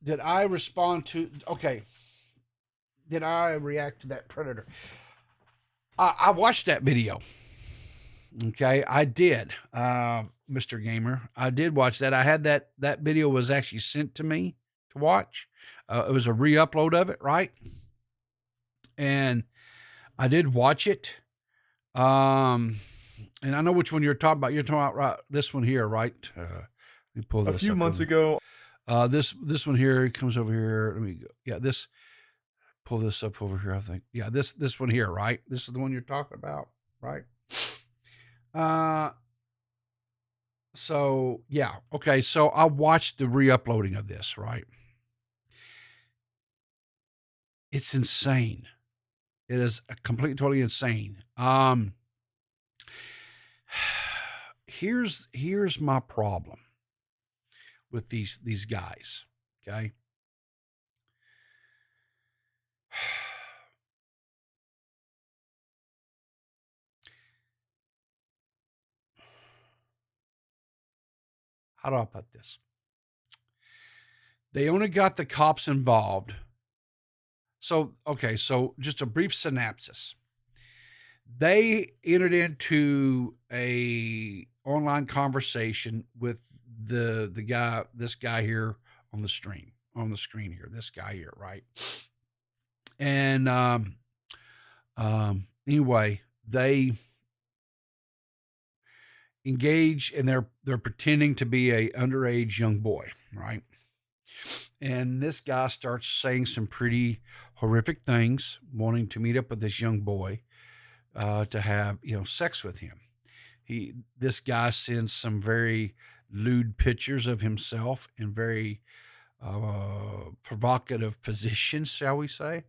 Did I respond to, okay. Did I react to that predator? I watched that video. Okay, I did, Mr. Gamer. I did watch that. I had that video was actually sent to me to watch. It was a re-upload of it, right? And I did watch it. And I know which one you're talking about. You're talking about right, this one here, right? Let me pull this A few up months over. ago. This one here comes over here. Let me go. Yeah, pull this up over here, I think. Yeah, this one here, right? This is the one you're talking about, right? So yeah, okay. So I watched the re-uploading of this, right? It's insane. It is completely, totally insane. Here's my problem with these guys. Okay. How do I put this? They only got the cops involved. So, okay, so just a brief synopsis. They entered into a online conversation with this guy here on the screen here, this guy here, right? And anyway, they engage and they're pretending to be a underage young boy, right? And this guy starts saying some pretty horrific things, wanting to meet up with this young boy to have, sex with him. This guy sends some very lewd pictures of himself in very provocative positions, shall we say.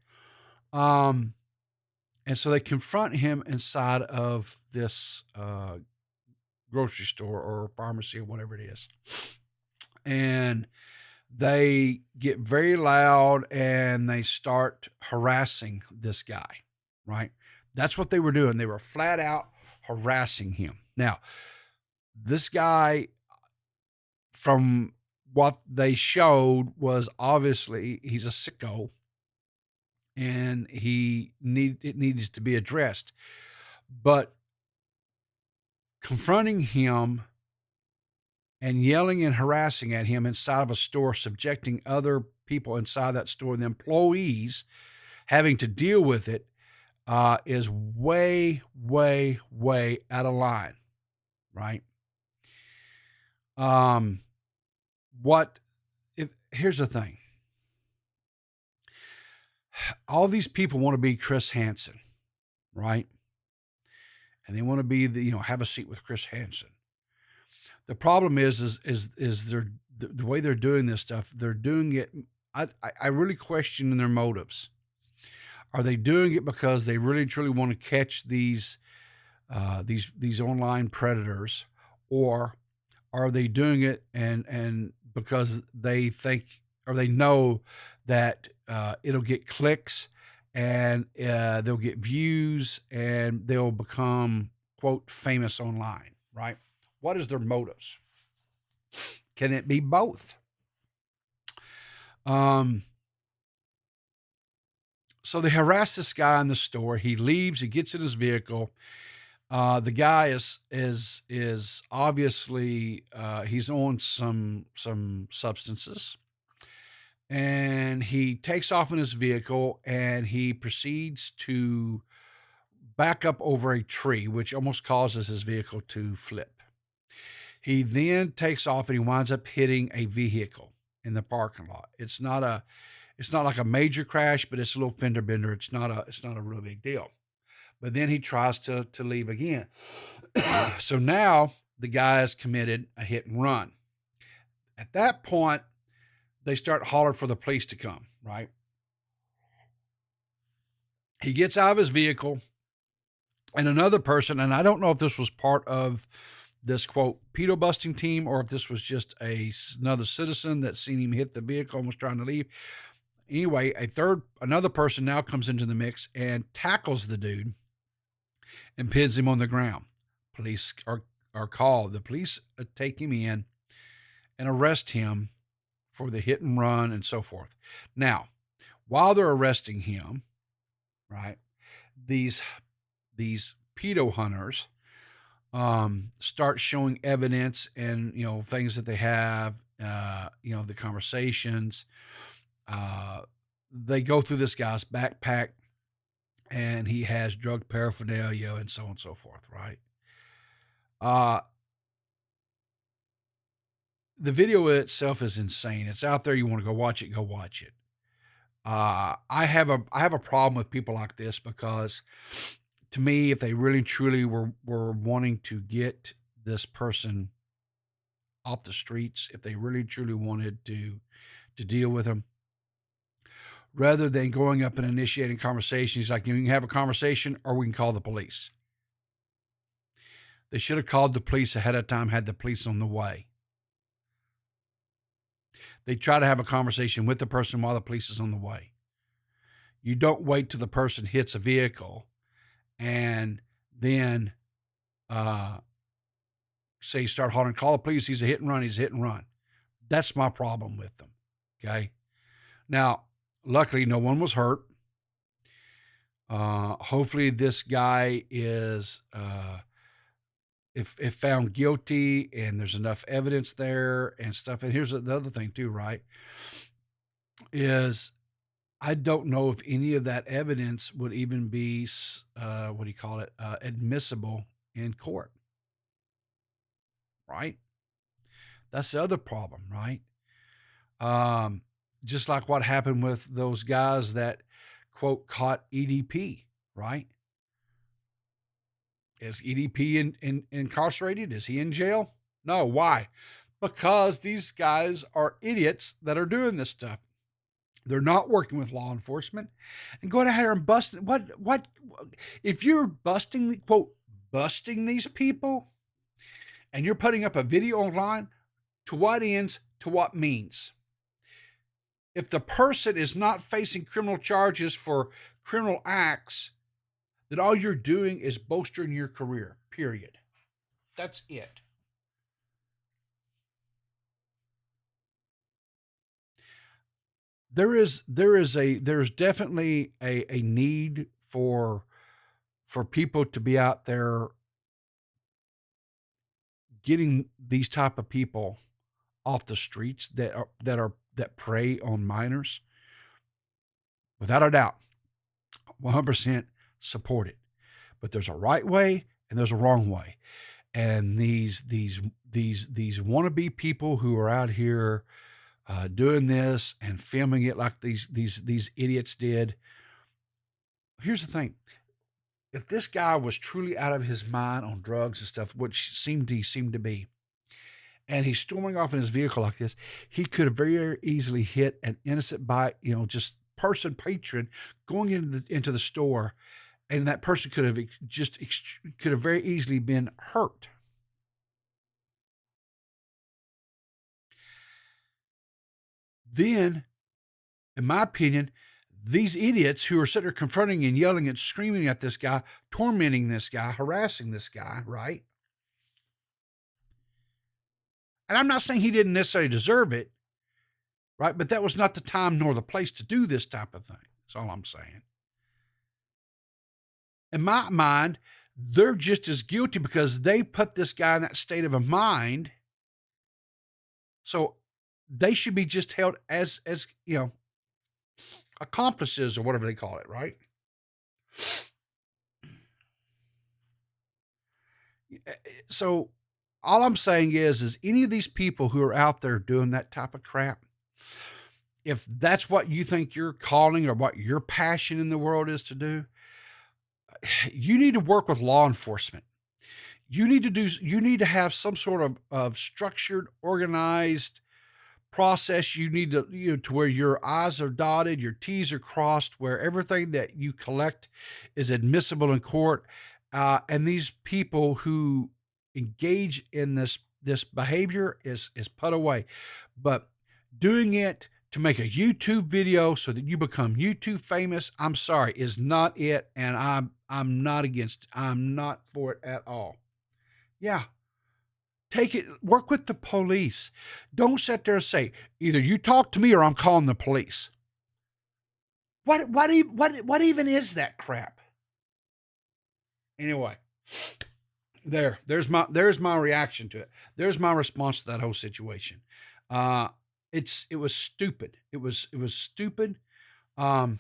And so they confront him inside of this grocery store or pharmacy or whatever it is. And they get very loud and they start harassing this guy, right? That's what they were doing. They were flat out harassing him. Now, this guy, from what they showed, was obviously he's a sicko and it needs to be addressed. But confronting him and yelling and harassing at him inside of a store, subjecting other people inside that store, the employees having to deal with it, is way, way, way out of line, right? Here's the thing. All these people want to be Chris Hansen, right? And they want to be have a seat with Chris Hansen. The problem is they're the way they're doing this stuff. They're doing it. I really question their motives. Are they doing it because they really truly want to catch these online predators, or are they doing it and because they think or they know that it'll get clicks and they'll get views and they'll become, quote, famous online, right? What is their motives? Can it be both? So they harass this guy in the store. He leaves. He gets in his vehicle. The guy is obviously he's on some substances, and he takes off in his vehicle, and he proceeds to back up over a tree, which almost causes his vehicle to flip. He then takes off, and he winds up hitting a vehicle in the parking lot. It's not like a major crash, but it's a little fender bender. It's not a real big deal. But then he tries to leave again. So now the guy has committed a hit and run. At that point, they start hollering for the police to come, right? He gets out of his vehicle, and another person, and I don't know if this was part of this, quote, pedo busting team, or if this was just another citizen that seen him hit the vehicle and was trying to leave. Anyway, another person now comes into the mix and tackles the dude and pins him on the ground. Police are called. The police take him in and arrest him for the hit and run and so forth. Now, while they're arresting him, right, these pedo hunters start showing evidence and, things that they have, the conversations. They go through this guy's backpack, and he has drug paraphernalia and so on and so forth, right? The video itself is insane. It's out there. You want to go watch it, go watch it. I have a problem with people like this, because to me, if they really truly were wanting to get this person off the streets, if they really truly wanted to deal with them, rather than going up and initiating conversations, like, you can have a conversation or we can call the police. They should have called the police ahead of time, had the police on the way. They try to have a conversation with the person while the police is on the way. You don't wait till the person hits a vehicle and then say, start hollering, call the police, he's a hit and run, he's a hit and run. That's my problem with them, okay? Now, luckily, no one was hurt. Hopefully this guy is, if found guilty and there's enough evidence there and stuff. And here's the other thing too, right? Is I don't know if any of that evidence would even be, admissible in court. Right? That's the other problem, right? Just like what happened with those guys that, quote, caught EDP, right? Is EDP incarcerated? Is he in jail? No. Why? Because these guys are idiots that are doing this stuff. They're not working with law enforcement and going ahead and busting. What, if you're busting these people and you're putting up a video online, to what ends, to what means? If the person is not facing criminal charges for criminal acts, then all you're doing is bolstering your career, period. That's it. There's definitely a need for people to be out there getting these type of people off the streets that prey on minors. Without a doubt, 100% support it. But there's a right way and there's a wrong way. And these wannabe people who are out here doing this and filming it like these idiots did. Here's the thing. If this guy was truly out of his mind on drugs and stuff, which he seemed to be, and he's storming off in his vehicle like this, he could have very easily hit an innocent just patron going into the store, and that person could have very easily been hurt. Then, in my opinion, these idiots who are sitting there confronting and yelling and screaming at this guy, tormenting this guy, harassing this guy, right? And I'm not saying he didn't necessarily deserve it, right? But that was not the time nor the place to do this type of thing. That's all I'm saying. in my mind, they're just as guilty because they put this guy in that state of a mind. So they should be just held as accomplices or whatever they call it, right? So all I'm saying is any of these people who are out there doing that type of crap, if that's what you think your calling or what your passion in the world is to do, you need to work with law enforcement. You need to have some sort of structured, organized process. You need to where your I's are dotted, your T's are crossed, where everything that you collect is admissible in court. And these people who engage in this behavior is put away. But doing it to make a YouTube video so that you become YouTube famous, I'm sorry, is not it. And I'm not against it. I'm not for it at all. Yeah. Take it, work with the police. Don't sit there and say, either you talk to me or I'm calling the police. What even is that crap? Anyway, there's my reaction to it. There's my response to that whole situation. It was stupid. It was stupid. The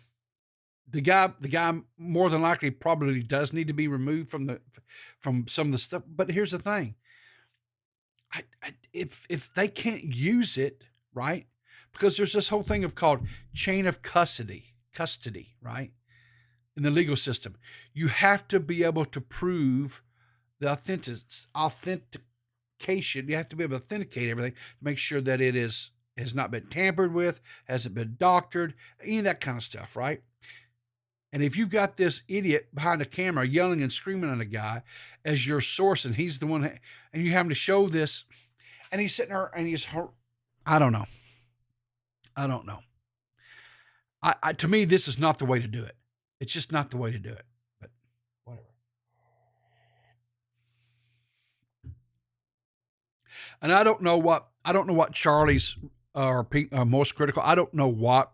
guy more than likely probably does need to be removed from some of the stuff. But here's the thing. If they can't use it, right? Because there's this whole thing of called chain of custody, right? In the legal system, you have to be able to prove the authentication. You have to be able to authenticate everything to make sure that it has not been tampered with, hasn't been doctored, any of that kind of stuff, right? And if you've got this idiot behind a camera yelling and screaming at a guy as your source, and he's the one, and you have him to show this, and he's sitting there and he's hurt. I don't know. To me, this is not the way to do it. It's just not the way to do it. But whatever. And I don't know what Charlie's or most critical. I don't know what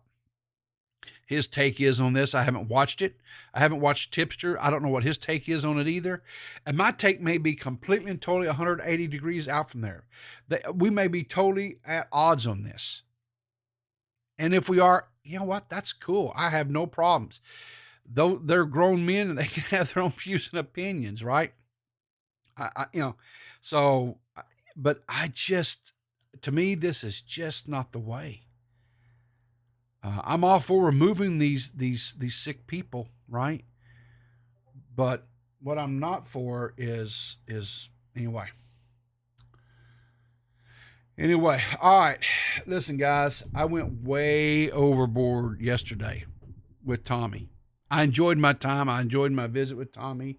his take is on this. I haven't watched it. I haven't watched Tipster. I don't know what his take is on it either. And my take may be completely and totally 180 degrees out from there. We may be totally at odds on this. And if we are, you know what? That's cool. I have no problems. Though they're grown men and they can have their own views and opinions, right? To me, this is just not the way. I'm all for removing these sick people, right? But what I'm not for is anyway. Anyway, all right. Listen, guys, I went way overboard yesterday with Tommy. I enjoyed my time. I enjoyed my visit with Tommy.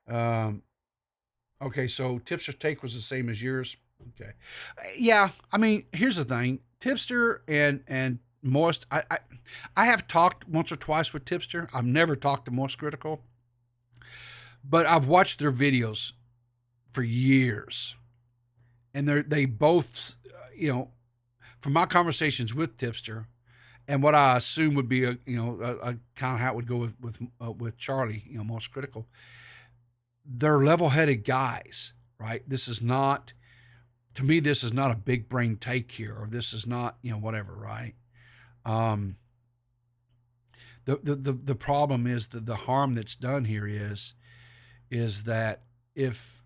Okay, so Tipster's take was the same as yours. Okay. Yeah, I mean, here's the thing. Tipster and Moist, I have talked once or twice with Tipster. I've never talked to Most Critical, but I've watched their videos for years, and they both, from my conversations with Tipster, and what I assume would be a kind of how it would go with Charlie, Most Critical. They're level-headed guys, right? This is not, to me, this is not a big brain take here, or this is not, whatever, right? The problem is that the harm that's done here is that if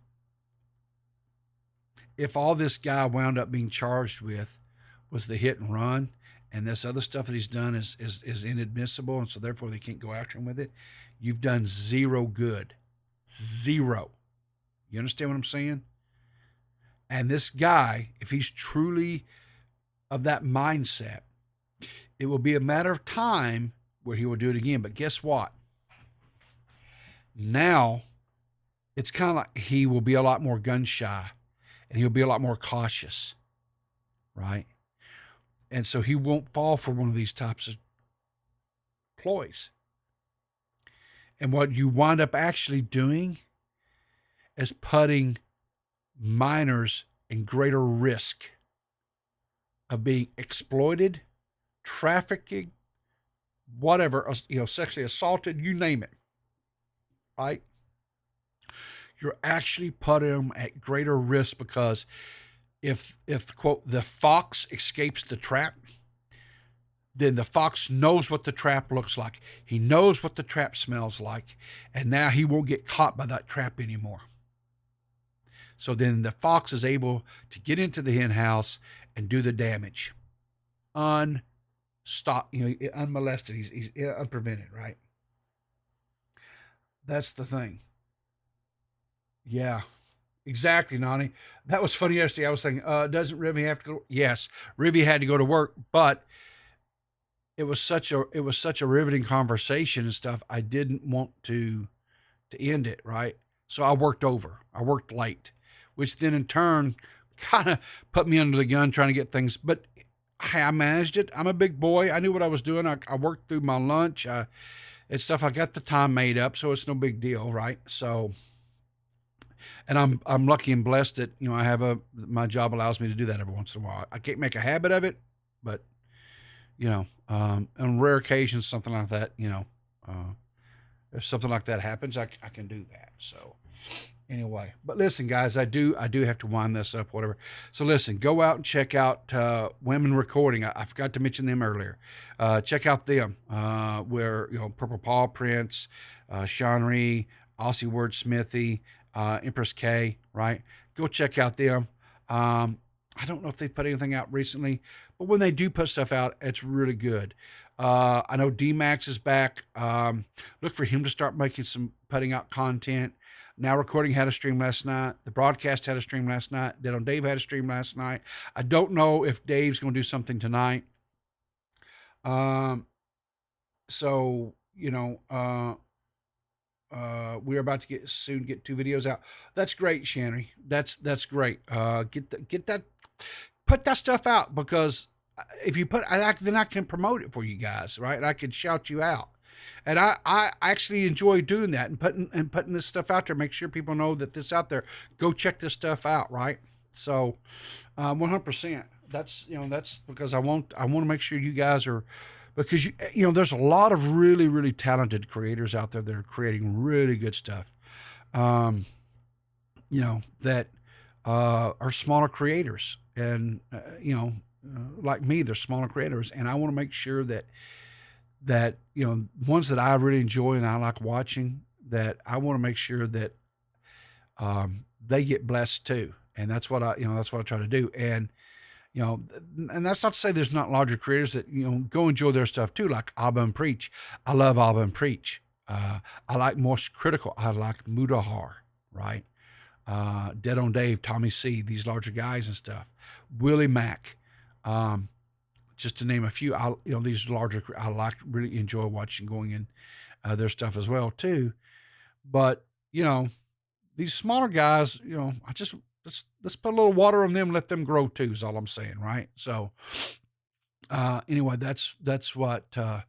all this guy wound up being charged with was the hit and run, and this other stuff that he's done is inadmissible, and so therefore they can't go after him with it, you've done zero good. Zero. You understand what I'm saying? And this guy, if he's truly of that mindset, it will be a matter of time where he will do it again. But guess what? Now, it's kind of like he will be a lot more gun shy, and he'll be a lot more cautious, right? And so he won't fall for one of these types of ploys. And what you wind up actually doing is putting minors in greater risk of being exploited, trafficking, whatever, sexually assaulted, you name it. right? You're actually putting them at greater risk, because if quote, the fox escapes the trap, then the fox knows what the trap looks like. He knows what the trap smells like, and now he won't get caught by that trap anymore. So then the fox is able to get into the hen house and do the damage, unmolested. He's unprevented, right? That's the thing. Yeah, exactly, Nani. That was funny yesterday. I was thinking, doesn't Rivy have to go? Yes, Rivy had to go to work, but it was such a riveting conversation and stuff. I didn't want to end it, right? So I worked late, which then in turn kind of put me under the gun trying to get things. But hey, I managed it. I'm a big boy. I knew what I was doing. I worked through my lunch and stuff. I got the time made up, so it's no big deal, right? So, and I'm lucky and blessed that, you know, I have my job allows me to do that every once in a while. I can't make a habit of it, but you know, on rare occasions, something like that, you know, if something like that happens, I can do that. So anyway, but listen, guys, I do have to wind this up, whatever. So listen, go out and check out Women Recording. I forgot to mention them earlier. Check out them, where, you know, Purple Paw Prince, Seanry, Aussie Wordsmithy, Empress K, right? Go check out them. I don't know if they put anything out recently, but when they do put stuff out, it's really good. I know D-Max is back. Look for him to start putting out content. Now Recording had a stream last night. The Broadcast had a stream last night. DeadOnDave had a stream last night. I don't know if Dave's going to do something tonight. So, you know, we're about to get 2 videos out. That's great, Shanny. That's great. Get that, put that stuff out, because if you then I can promote it for you guys, right? And I can shout you out. And I actually enjoy doing that and putting this stuff out there. Make sure people know that this out there. Go check this stuff out, right? So, 100%. That's, you know, that's because I want to make sure you guys are, because you know, there's a lot of really, really talented creators out there that are creating really good stuff. You know, that are smaller creators, and you know, like me, they're smaller creators, and I want to make sure that you know, ones that I really enjoy and I like watching, that I want to make sure that they get blessed too. And that's what I try to do. And you know, and that's not to say there's not larger creators that, you know, go enjoy their stuff too, like Abba and Preach. I love Abba and Preach. I like Most Critical. I like Mudahar, right? DeadOnDave, Tommy C, these larger guys and stuff. Willie Mack, just to name a few. You know, these larger, I really enjoy watching, going in their stuff as well too. But you know, these smaller guys, you know, let's put a little water on them, let them grow too, is all I'm saying, right? So anyway, that's what and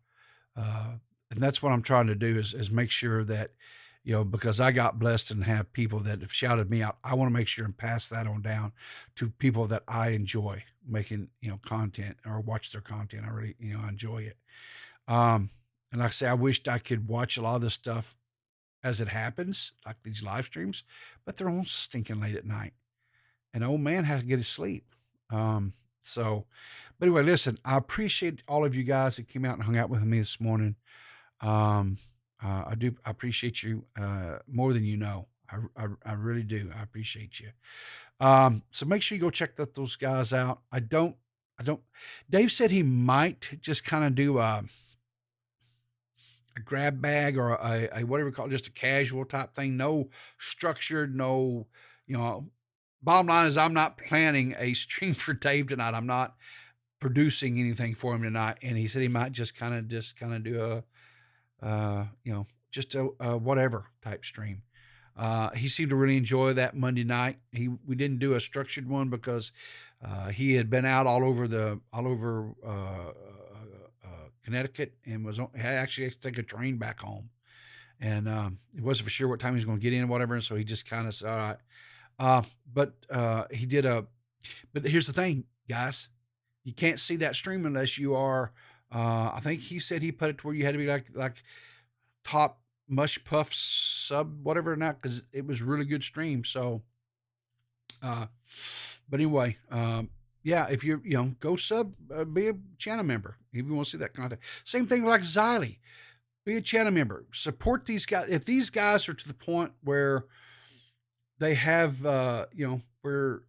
that's what I'm trying to do is make sure that, you know, because I got blessed and have people that have shouted me out, I want to make sure and pass that on down to people that I enjoy making, you know, content or watch their content. I really, you know, I enjoy it. And like I say, I wished I could watch a lot of this stuff as it happens, like these live streams, but they're on stinking late at night. And old man has to get his sleep. So, but anyway, listen, I appreciate all of you guys that came out and hung out with me this morning. I appreciate you, more than you know. I really do. I appreciate you. So make sure you go check those guys out. I don't, Dave said he might just kind of do, a grab bag or a whatever you call it, just a casual type thing. No structured, no, you know, bottom line is I'm not planning a stream for Dave tonight. I'm not producing anything for him tonight. And he said he might just kind of do you know, just a whatever type stream. He seemed to really enjoy that Monday night. We didn't do a structured one because, he had been out all over Connecticut and had actually to take a train back home. And, he wasn't for sure what time he was going to get in or whatever. And so he just kind of said, all right. But here's the thing, guys, you can't see that stream unless you are, I think he said he put it to where you had to be like top Mush Puff sub, whatever now, because it was really good stream. So, but anyway, yeah, if you're, go sub, be a channel member if you want to see that content. Same thing like Xylee. Be a channel member. Support these guys. If these guys are to the point where they have, where,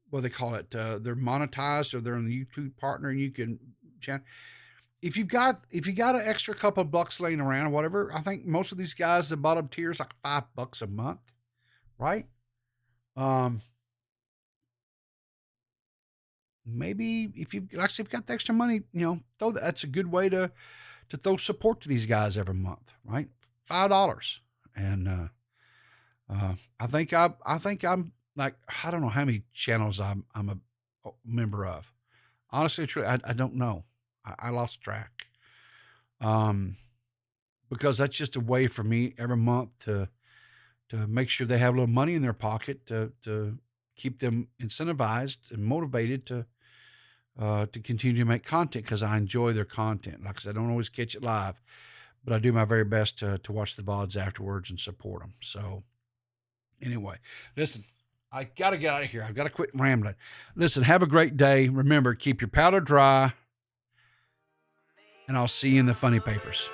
what they call it, they're monetized or they're in the YouTube partner, and you can channel. If you got an extra couple of bucks laying around or whatever, I think most of these guys, the bottom tier is like $5 a month, right? Maybe if you've got the extra money, that's a good way to throw support to these guys every month, right? $5. And I think I'm like, I don't know how many channels I'm a member of. Honestly, I don't know. I lost track. Because that's just a way for me every month to make sure they have a little money in their pocket to keep them incentivized and motivated to continue to make content, because I enjoy their content. Like I said, I don't always catch it live, but I do my very best to watch the VODs afterwards and support them. So anyway, listen, I got to get out of here. I've got to quit rambling. Listen, have a great day. Remember, keep your powder dry, and I'll see you in the funny papers.